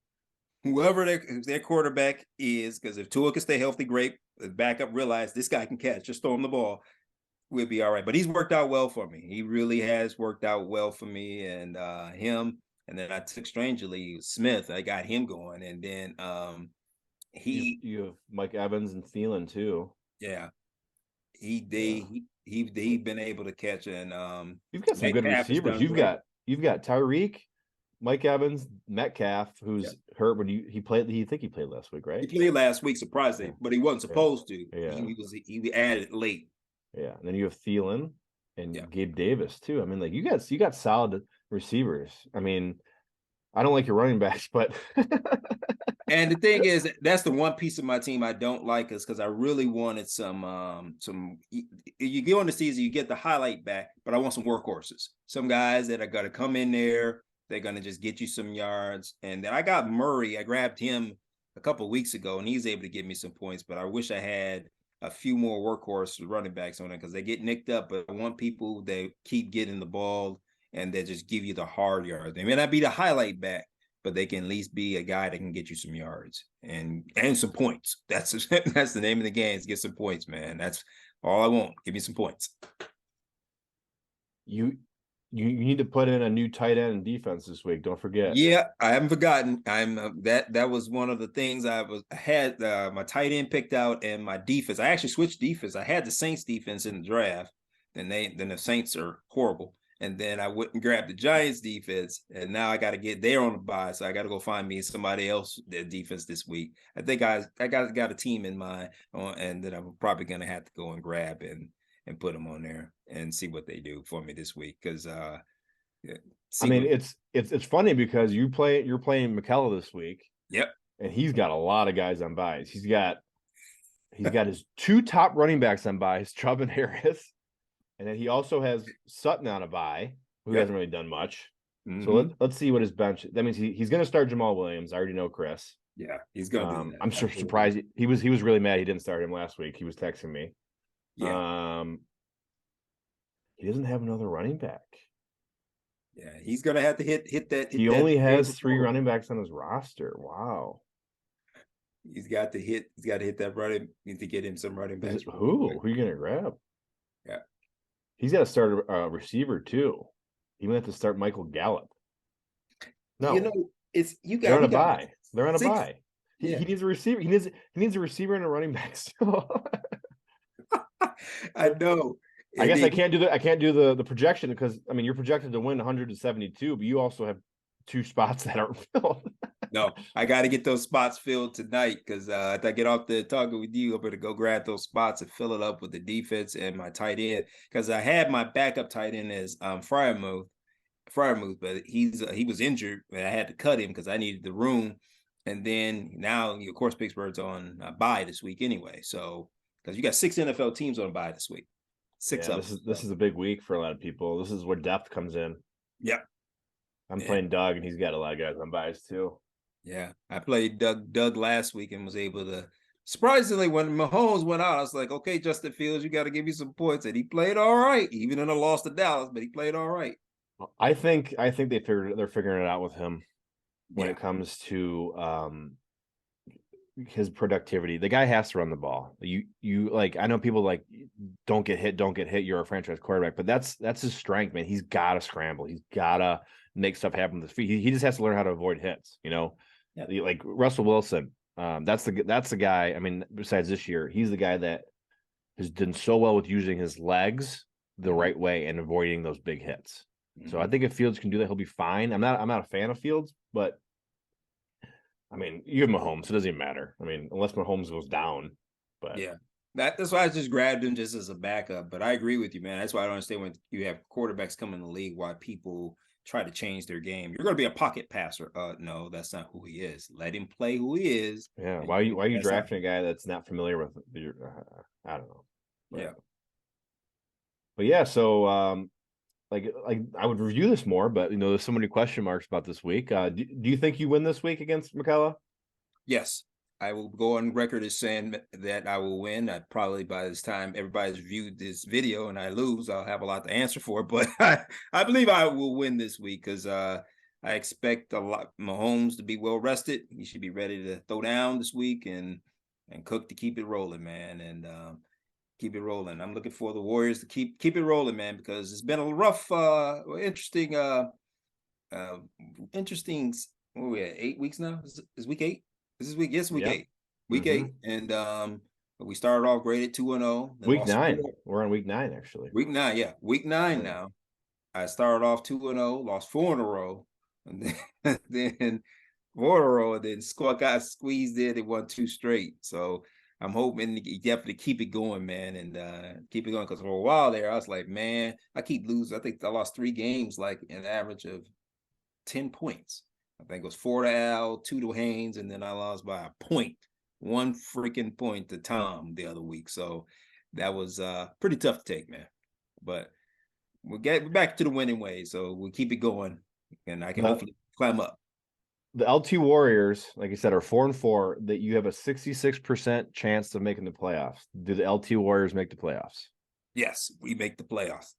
whoever their quarterback is, because if Tua can stay healthy, great. The backup realize this guy can catch, just throw him the ball, we'll be all right. But he's worked out well for me. He really has worked out well for me, and him. And then I took, strangely, Smith. I got him going, and then you have Mike Evans and Thielen too. Yeah, he's been able to catch, and you've got some good receivers. You've got Tyreek, Mike Evans, Metcalf, who's hurt when he played. He played last week, right? He played last week, surprisingly, but he wasn't supposed to. Yeah. He added late. Yeah, and then you have Thielen and Gabe Davis too. I mean, like you got solid receivers. I mean, I don't like your running backs, but and the thing is, that's the one piece of my team I don't like, is because I really wanted some. You go in the season, you get the highlight back, but I want some workhorses, some guys that are going to come in there. They're going to just get you some yards. And then I got Murray. I grabbed him a couple of weeks ago, and he's able to give me some points. But I wish I had a few more workhorse running backs on it, because they get nicked up. But I want people that keep getting the ball and that just give you the hard yards. They may not be the highlight back, but they can at least be a guy that can get you some yards and some points. That's the name of the game, is get some points, man. That's all I want. Give me some points. You need to put in a new tight end defense this week. Don't forget. Yeah, I haven't forgotten. That was one of the things I had my tight end picked out, and my defense. I actually switched defense. I had the Saints defense in the draft, and then the Saints are horrible. and then I wouldn't grab the Giants defense, and now I got to get there on the bye, so I got to go find me somebody else their defense this week. I think I got a team in mind, and that I'm probably gonna have to go and grab and put them on there and see what they do for me this week. Because I mean, it's funny because you're playing Michela this week. Yep. And he's got a lot of guys on buys. He's got his 2 top running backs on buys, Chubb and Harris. And then he also has Sutton on a bye, who hasn't really done much. Mm-hmm. So let's see what his bench. That means he's going to start Jamal Williams. I already know Chris. Yeah, he's going to do that. I'm surprised he was really mad he didn't start him last week. He was texting me. Yeah. He doesn't have another running back. Yeah, he's going to have to hit that. He only has 3 running backs on his roster. Wow. He's got to hit that running to get him some running backs. Who are you going to grab? Yeah. He's got to start a receiver too. He might have to start Michael Gallup. No, they're on a bye. They're on a bye. He needs a receiver. He needs a receiver and a running back still. I know. I guess I can't do the projection because I mean you're projected to win 172, but you also have 2 spots that aren't filled. No, I got to get those spots filled tonight because if I get off the talking with you, I'm going to go grab those spots and fill it up with the defense and my tight end because I had my backup tight end as Fryermuth, but he was injured and I had to cut him because I needed the room. And then now, of course, Pittsburgh's on a bye this week anyway. So because you got 6 NFL teams on a bye this week. 6 of them. This is a big week for a lot of people. This is where depth comes in. Yep. I'm playing Doug, and he's got a lot of guys on buys too. Yeah, I played Doug last week and was able to. Surprisingly, when Mahomes went out, I was like, "Okay, Justin Fields, you got to give me some points." And he played all right, even in a loss to Dallas, but he played all right. I think they're figuring it out with him when it comes to his productivity. The guy has to run the ball. You like I know people like don't get hit. You're a franchise quarterback, but that's his strength, man. He's got to scramble. He's got to make stuff happen with his feet. He just has to learn how to avoid hits. Like Russell Wilson. That's the guy. I mean, besides this year, he's the guy that has done so well with using his legs the right way and avoiding those big hits. Mm-hmm. So I think if Fields can do that, he'll be fine. I'm not a fan of Fields, but I mean, you have Mahomes, so it doesn't even matter. I mean, unless Mahomes goes down. But yeah, that's why I just grabbed him just as a backup. But I agree with you, man. That's why I don't understand when you have quarterbacks come in the league, why people try to change their game. You're going to be a pocket passer. No, that's not who he is. Let him play who he is. Yeah. Why are you drafting a guy that's not familiar with your? I don't know. But yeah. So like I would review this more, but there's so many question marks about this week. Do you think you win this week against Michela? Yes, I will go on record as saying that I will win. Probably by this time everybody's viewed this video and I lose, I'll have a lot to answer for. But I believe I will win this week because I expect Mahomes to be well rested. He should be ready to throw down this week and Cook to keep it rolling, man. And keep it rolling. I'm looking for the Warriors to keep it rolling, man, because it's been a rough, interesting. What are we at? 8 weeks now? Is week 8? This is week. Yes, week 8. Week 8, and we started off great at 2-0. Week 9. We're on week 9 actually. Week 9, yeah, week 9 now. I started off 2-0, lost 4 in a row, and then 4 in a row, and then got squeezed in and won 2 straight. So I'm hoping you definitely keep it going, man, and keep it going because for a while there, I was like, man, I keep losing. I think I lost 3 games, like an average of 10 points. I think it was 4 to Al, 2 to Haynes, and then I lost by a point, 1 freaking point to Tom the other week. So that was pretty tough to take, man. But we're back to the winning ways, so we'll keep it going, and I can hopefully climb up. The LT Warriors, like I said, are 4-4. That you have a 66% chance of making the playoffs. Do the LT Warriors make the playoffs? Yes, we make the playoffs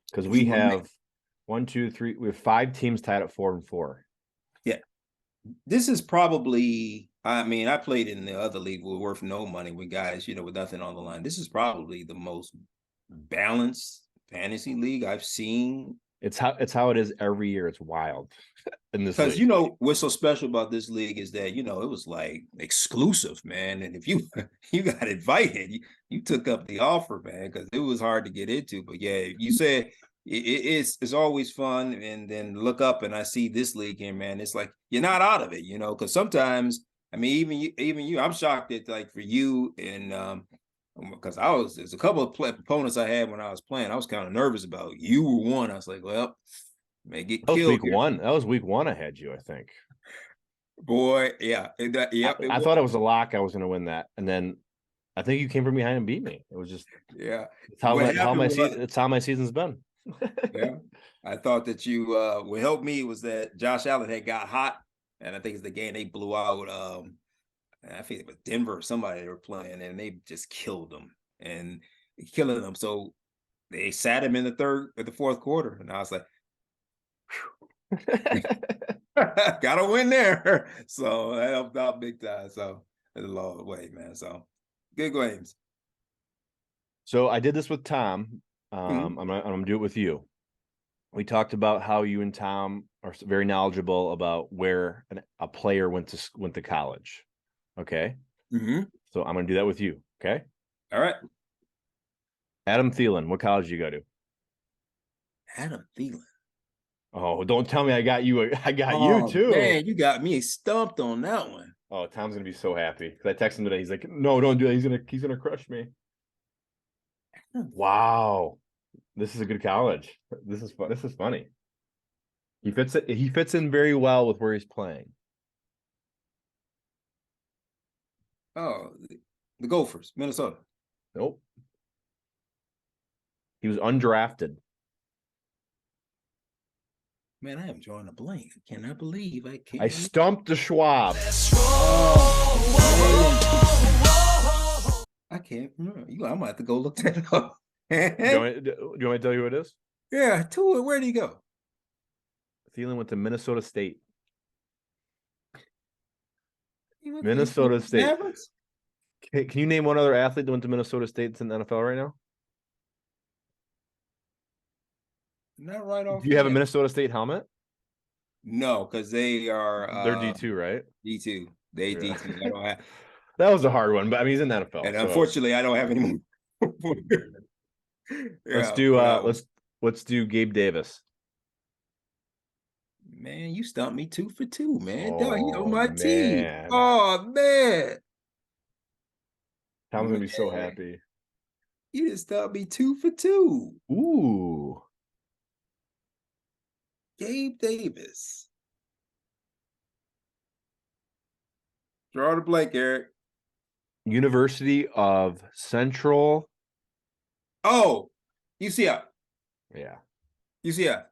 because we have 1, 2, 3. We have 5 teams tied at 4-4. Yeah, this is probably. I mean, I played in the other league with worth no money with guys, with nothing on the line. This is probably the most balanced fantasy league I've seen. It's how it is every year. It's wild in this because what's so special about this league is that it was like exclusive, man. And if you got invited, you took up the offer, man, because it was hard to get into. But yeah, you said it's always fun, and then look up and I see this league here, man. It's like you're not out of it, because sometimes, I mean, even you, I'm shocked that, like, for you, and because there's a couple of opponents I had when I was playing, I was kind of nervous about. You were one. I was like, well, may get That was killed week here. one. That was week one. I had you, I think. Boy, yeah, I thought it was a lock. I was going to win that, and then I think you came from behind and beat me. It was just yeah. it's how What happened was- it's how my season's been. Yeah, I thought that you what helped me was that Josh Allen had got hot, and I think it's the game they blew out. I think it was Denver or somebody they were playing, and they just killed them and killing them. So they sat him in the fourth quarter, and I was like, gotta win there. So that helped out big time. So it's a long way, man. So good games. So I did this with Tom. Mhm. I'm gonna do it with you. We talked about how you and Tom are very knowledgeable about where a player went to college. Okay, Mm-hmm. so I'm gonna do that with you. Okay, All right. Adam Thielen, what college did you go to? Adam Thielen. Oh, don't tell me I got you. I got you too. Man, you got me stumped on that one. Oh, Tom's gonna be so happy because I texted him today. He's like, "No, don't do that. He's gonna crush me." Wow, this is a good college. This is fun. This is funny. He fits in very well with where he's playing. Oh, the Gophers, Minnesota. Nope. He was undrafted. Man, I am drawing a blank. I cannot believe I can't. I stumped the Schwab. I can't remember. I'm gonna have to go look that up. Do you want me to tell you who it is? Yeah, where did he go? Thielen went to Minnesota State. He went Minnesota to State. Mavericks? Can you name one other athlete that went to Minnesota State that's in the NFL right now? Not right off. Do you have a Minnesota State helmet? No, because they are They're D2, right? D2. They Yeah. D2. I don't have, That was a hard one, but I mean he's in the NFL. and so- unfortunately, I don't have any more. Let's do Gabe Davis. Man, you stumped me 2 for 2, man. Oh, Dog, he on my team. man. Oh man. Tom's gonna be so Man. happy. You just stumped me 2 for 2. Ooh. Gabe Davis. Draw the blank, Eric. University of Central. Oh, UCF. Yeah. UCF.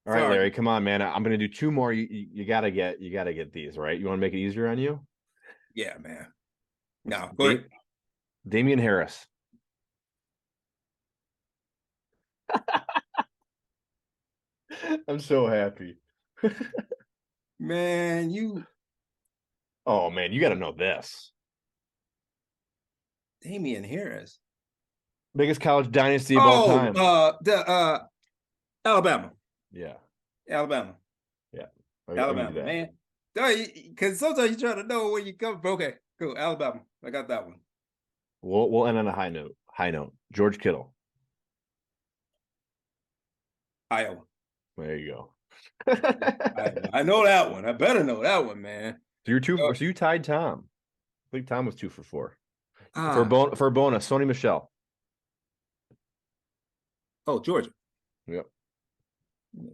All right, Sorry. Larry, come on, man. I'm gonna do 2 more. You gotta get these, right? You want to make it easier on you? Yeah, man. No, go ahead. Damian Harris. I'm so happy. Man, you Oh man, you gotta know this. Damian Harris. Biggest college dynasty of all time. Alabama. Yeah. Alabama. I'll give you Alabama, that. man. Because sometimes you try to know where you come from. Okay, cool. Alabama. I got that one. We'll end on a high note. George Kittle. Iowa. There you go. I know that one. I better know that one, man. So you tied Tom. I think Tom was 2 for 4. Ah, For a bonus, Sony Michelle. oh, Georgia. Yep.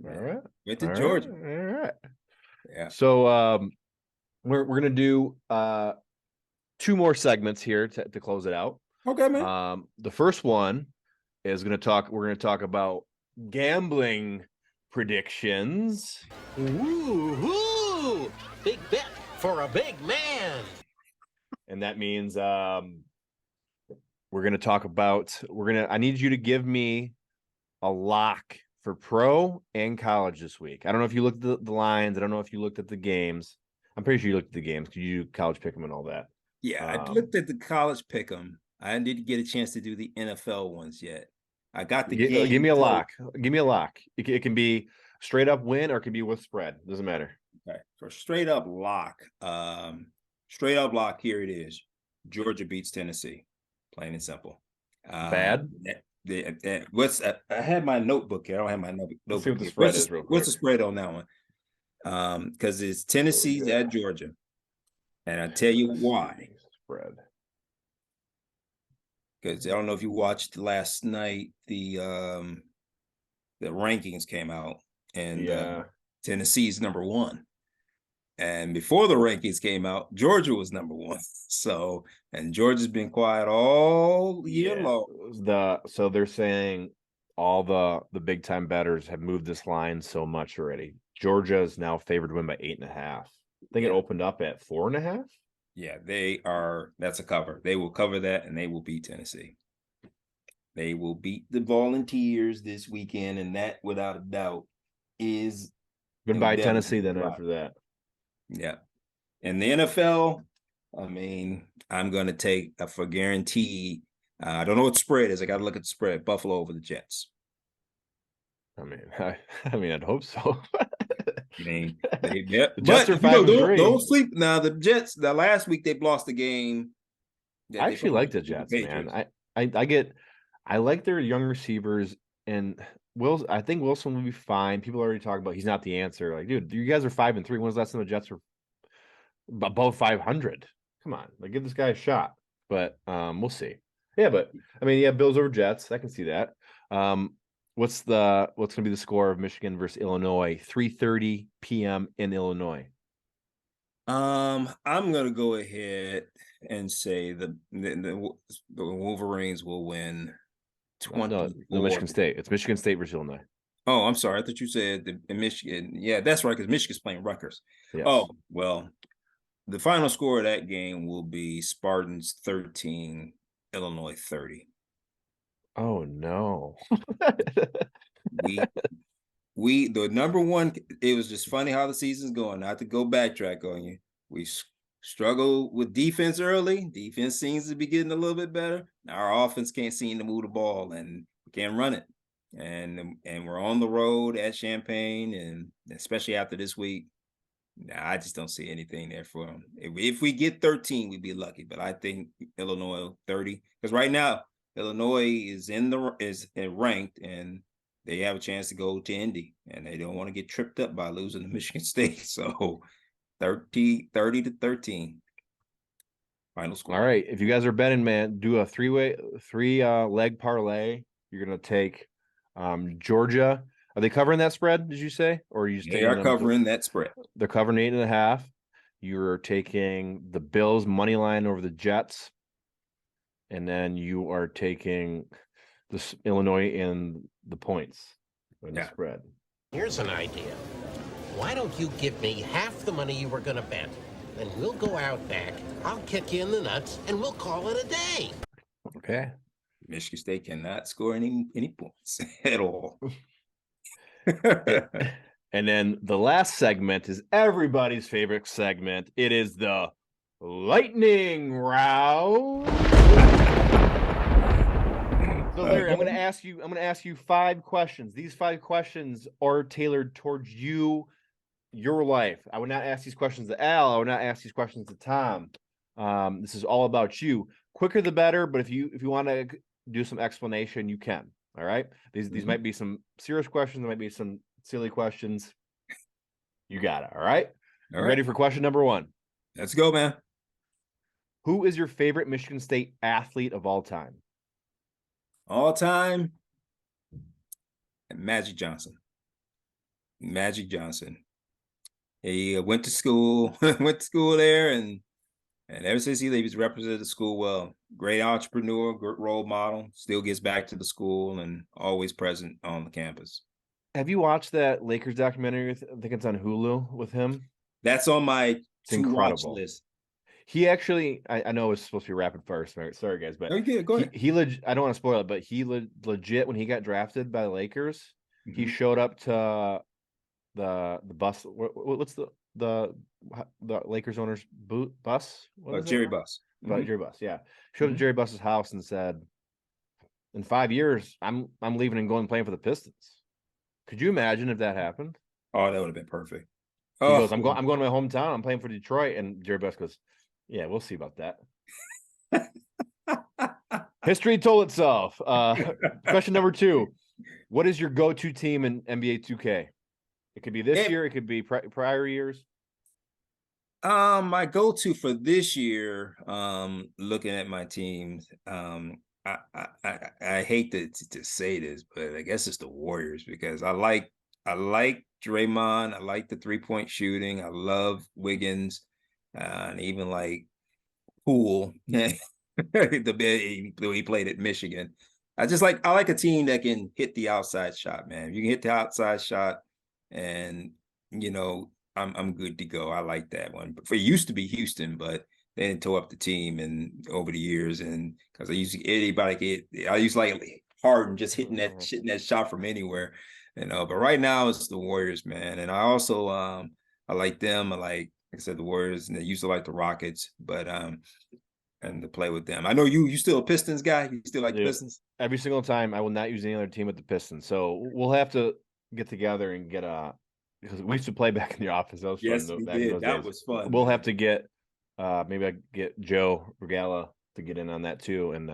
All right. Went to All Georgia. right. All right. Yeah. So we're gonna do 2 more segments here to close it out. Okay, man. The first one is we're gonna talk about gambling predictions. Ooh, big bet for a big man. And that means we're gonna talk about I need you to give me a lock for pro and college this week. I don't know if you looked at the lines. I don't know if you looked at the games. I'm pretty sure you looked at the games because you do college pick 'em and all that. Yeah, I looked at the college pick 'em. I didn't get a chance to do the NFL ones yet. I got the game. Give me a total. lock. Give me a lock. It can be straight up win or it can be with spread. Doesn't matter. Okay, for straight up lock. Here it is. Georgia beats Tennessee. Plain and simple. Bad? What's I had my notebook here. I don't have my notebook. Let's see what the Here. spread is real quick. What's the spread on that one? Because it's Tennessee's Georgia. at Georgia, and I tell you why. Spread. Because I don't know if you watched last night. The rankings came out, and Tennessee's number 1. And before the rankings came out, Georgia was number 1. So, and Georgia's been quiet all year long. So they're saying all the big time bettors have moved this line so much already. Georgia is now favored to win by 8.5. I think it opened up at 4.5. Yeah, they are. That's a cover. They will cover that, and they will beat Tennessee. They will beat the Volunteers this weekend, and that, without a doubt, is goodbye Tennessee. Then after that, yeah. In the NFL, I mean, I'm going to take for guaranteed. I don't know what the spread is. I got to look at the spread. Buffalo over the Jets. I mean, I'd hope so. I mean, the Jets are 5-3. Don't sleep now. The Jets. The last week they lost the game. I actually like the Jets, man. I like their young receivers, and I think Wilson will be fine. People already talk about he's not the answer. Like, dude, you guys are 5-3. When was the last time the Jets were above 500? Come on, like, give this guy a shot. But we'll see. Yeah, but I mean, yeah, Bills over Jets. I can see that. What's going to be the score of Michigan versus Illinois? 3:30 p.m. in Illinois. I'm gonna go ahead and say the Wolverines will win 20. No, Michigan State. It's Michigan State versus Illinois. Oh, I'm sorry. I thought you said the Michigan. Yeah, that's right, because Michigan's playing Rutgers. Yes. Oh, well, the final score of that game will be Spartans 13, Illinois 30. Oh no. The number one, it was just funny how the season's going. Not to go backtrack on you. We struggle with defense early. Defense seems to be getting a little bit better. Now our offense can't seem to move the ball, and we can't run it. And we're on the road at Champaign, and especially after this week, I just don't see anything there for them. If we get 13, we'd be lucky. But I think Illinois 30, because right now Illinois is ranked, and they have a chance to go to Indy, and they don't want to get tripped up by losing to Michigan State. So 30-13 final score. All right. If you guys are betting, man, do a three leg parlay. You're going to take Georgia. Are they covering that spread, did you say? Or are you just They are covering that spread. They're covering 8.5. You're taking the Bills money line over the Jets. And then you are taking the Illinois in the points in the spread. Here's an idea. Why don't you give me half the money you were going to bet? Then we'll go out back, I'll kick you in the nuts, and we'll call it a day. Okay. Michigan State cannot score any points at all. And then the last segment is everybody's favorite segment. It is the lightning round. So Larry, I'm going to ask you 5 questions. These 5 questions are tailored towards you, your life. I would not ask these questions to Al. I would not ask these questions to Tom. This is all about you. Quicker the better, but if you want to do some explanation, you can. All right. These might be some serious questions. There might be some silly questions. You got it. All right. All right. Ready for question number 1? Let's go, man. Who is your favorite Michigan State athlete of all time? All time, Magic Johnson. He went to school there, and ever since he was represented the school well. Great entrepreneur, good role model, still gets back to the school and always present on the campus. Have you watched that Lakers documentary? I think it's on Hulu with him. That's on my watch list. He actually, I know it's supposed to be rapid fire. Sorry, guys, but go ahead. He I don't want to spoil it, but he legit, when he got drafted by the Lakers, he showed up to the bus. What's the Lakers owner's bus? Jerry Buss. Jerry Buss, yeah. Showed up to Jerry Buss's house and said, "In 5 years, I'm leaving and going and playing for the Pistons." Could you imagine if that happened? Oh, that would have been perfect. He goes, I'm going to my hometown. I'm playing for Detroit, and Jerry Buss goes, "Yeah, we'll see about that." History told itself. Question number 2. What is your go-to team in NBA 2K? It could be this year. It could be prior years. My go-to for this year, looking at my teams, I hate to say this, but I guess it's the Warriors because I like Draymond. I like the 3-point shooting. I love Wiggins, and even like Poole. He played at Michigan. I like a team that can hit the outside shot, man. If you can hit the outside shot, and I'm good to go. I like that one. But it used to be Houston, but they didn't tore up the team and over the years, and because I used to like Harden just hitting that shot from anywhere, But right now it's the Warriors, man. And I also I like them. Like I said, the Warriors, and they used to like the Rockets, but and to play with them. I know you still a Pistons guy. You still like the Pistons? Every single time. I will not use any other team but the Pistons. So we'll have to get together and get because we used to play back in the office. That was fun. Yes, we did. That was fun. We'll have to get maybe I get Joe Regala to get in on that too, and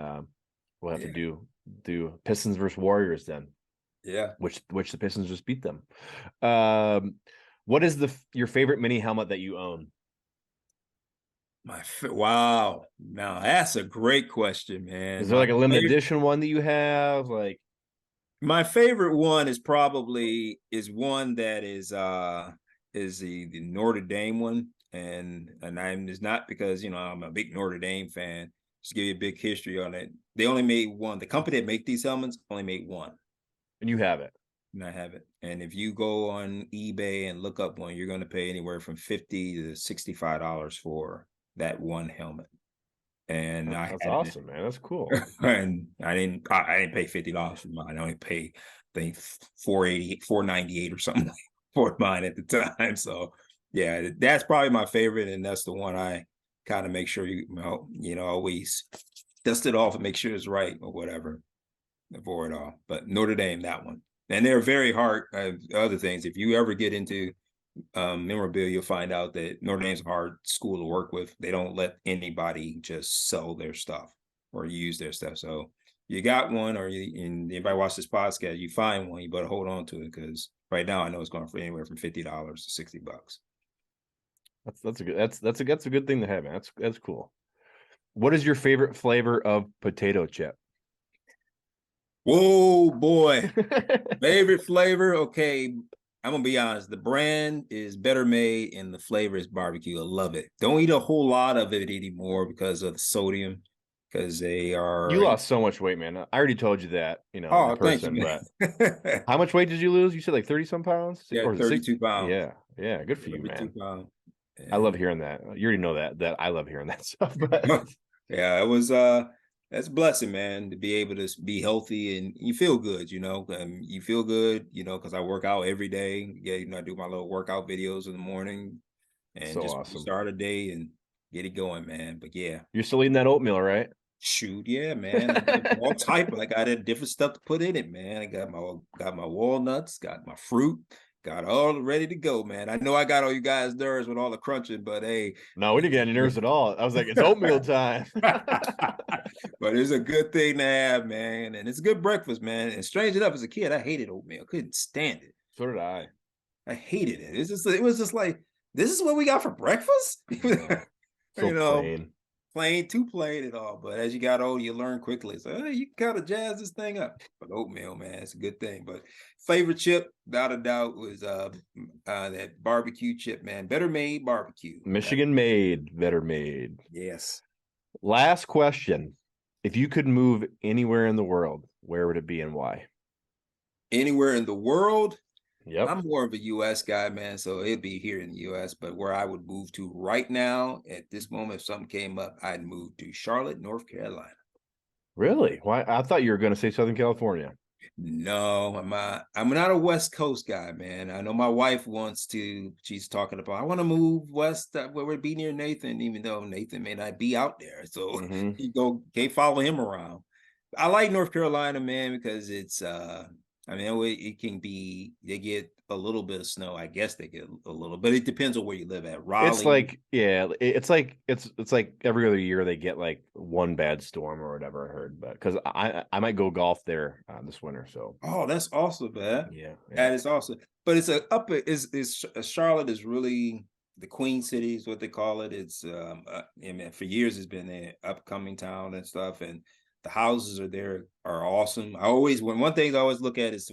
we'll have to do Pistons versus Warriors then. Yeah. Which the Pistons just beat them. What is your favorite mini helmet that you own? Wow. Now that's a great question, man. Is there like a limited edition one that you have? Like, my favorite one is one that is the Notre Dame one, and I'm just not because I'm a big Notre Dame fan. Just to give you a big history on it. They only made one. The company that make these helmets only made one, and you have it. And I have it. And if you go on eBay and look up one, you're going to pay anywhere from $50 to $65 for that one helmet. And that's awesome, man. That's cool. And I didn't pay $50 for mine. I only paid, I think, $498 or something for mine at the time. So yeah, that's probably my favorite, and that's the one I kind of make sure always dust it off and make sure it's right or whatever for it all. But Notre Dame, that one. And they're very hard. Other things, if you ever get into memorabilia, you'll find out that Notre Dame's a hard school to work with. They don't let anybody just sell their stuff or use their stuff. So you got one, and anybody watch this podcast, you find one, you better hold on to it, because right now I know it's going for anywhere from $50 to $60. That's a good thing to have, man. That's cool. What is your favorite flavor of potato chip? Whoa, boy. Favorite flavor? Okay, I'm going to be honest. The brand is Better Made, and the flavor is barbecue. I love it. Don't eat a whole lot of it anymore because of the sodium, because they are... You lost so much weight, man. I already told you that, in person. Thank you, but how much weight did you lose? You said like 30-some pounds? Yeah, or 32 pounds. Yeah, good for you, man. Pounds. I love hearing that. You already know that I love hearing that stuff. But... yeah, it was... that's a blessing, man, to be able to be healthy, and you feel good, you feel good, because I work out every day. Yeah, I do my little workout videos in the morning, and so just awesome. Start a day and get it going, man. But yeah. You're still eating that oatmeal, right? Shoot, yeah, man. All type. I got different stuff to put in it, man. I got my walnuts, got my fruit, got all ready to go, man. I know I got all you guys' nerves with all the crunching, but hey. No, we didn't get any nerves at all. I was like, it's oatmeal time. But it's a good thing to have, man. And it's a good breakfast, man. And strange enough, as a kid, I hated oatmeal. I couldn't stand it. So did I. I hated it. It was just like, this is what we got for breakfast? Plain. Plain, too plain at all. But as you got older, you learn quickly. So hey, you kind of jazz this thing up. But oatmeal, man, it's a good thing. But favorite chip, without a doubt, was that barbecue chip, man. Better Made barbecue. Michigan made, Better Made. Yes. Last question. If you could move anywhere in the world, where would it be and why? Anywhere in the world? Yep. I'm more of a U.S. guy, man, so it'd be here in the U.S. But where I would move to right now, at this moment, if something came up, I'd move to Charlotte, North Carolina. Really? Why? I thought you were going to say Southern California. No, I'm not a West Coast guy, man. I know my wife she's talking about, I want to move west where we'd be near Nathan, even though Nathan may not be out there. So you can't follow him around. I like North Carolina, man, because it's I mean, it can be, they get a little bit of snow. I guess they get a little, but it depends on where you live at. It's Raleigh. like, yeah, it's like every other year they get like one bad storm or whatever I heard, but because I might go golf there this winter. So Oh, that's awesome, man. yeah. That is awesome. But it's is Charlotte is really the Queen City is what they call it. It's I mean, for years it's been an upcoming town and stuff, and the houses are awesome. One thing I always look at is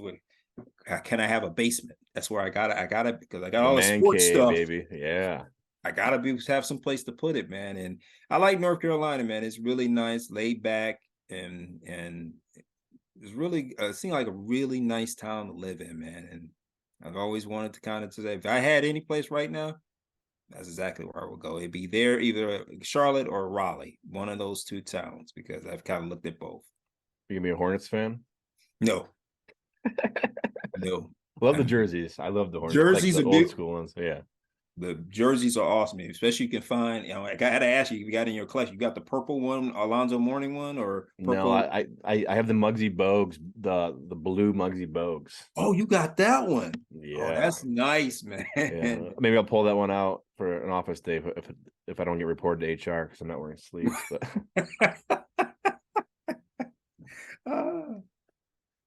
can I have a basement? That's where I gotta because I got The all the man sports cave, stuff. baby. Yeah. I gotta have some place to put it, man. And I like North Carolina, man. It's really nice, laid back, and it's really seemed like a really nice town to live in, man. And I've always wanted to kind of say, if I had any place right now, that's exactly where I would go. It'd be there, either Charlotte or Raleigh, one of those two towns, because I've kind of looked at both. You gonna be a Hornets fan? No, no. Love the jerseys. I love the Hornets. Jerseys like the are old school ones. Yeah. The jerseys are awesome, especially you can find. You know, I got to ask you if you got in your collection. You got the purple one, Alonzo Mourning one, or purple? No, I have the Muggsy Bogues, the blue Muggsy Bogues. Oh, you got that one. Yeah, oh, that's nice, man. Yeah. Maybe I'll pull that one out for an office day if I don't get reported to HR because I'm not wearing sleeves. But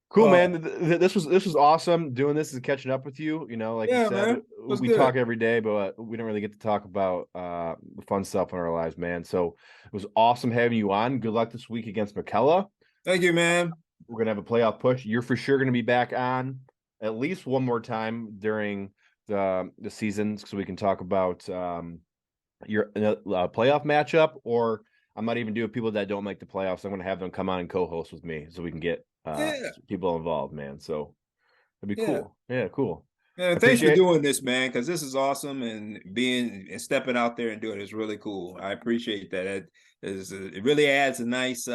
cool, man. This was awesome. Doing this and catching up with you. You know, like you said, we talk every day, but we don't really get to talk about the fun stuff in our lives, man. So it was awesome having you on. Good luck this week against Michela. Thank you, man. We're gonna have a playoff push. You're for sure gonna be back on at least one more time during the seasons, so we can talk about your playoff matchup, or I might even do with people that don't make the playoffs. I'm gonna have them come on and co-host with me so we can get people involved, man. So it'd be cool. Yeah, cool. Man, thanks for doing this, man, because this is awesome, and stepping out there and doing it is really cool. I appreciate that. It really adds a nice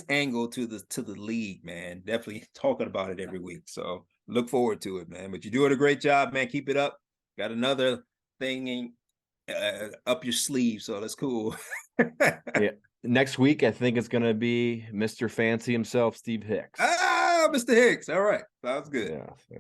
angle to the league, man. Definitely talking about it every week. So look forward to it, man. But you're doing a great job, man. Keep it up. Got another thing up your sleeve, so that's cool. Yeah. Next week, I think it's gonna be Mr. Fancy himself, Steve Hicks. Mr. Hicks. All right. Sounds good. Yeah.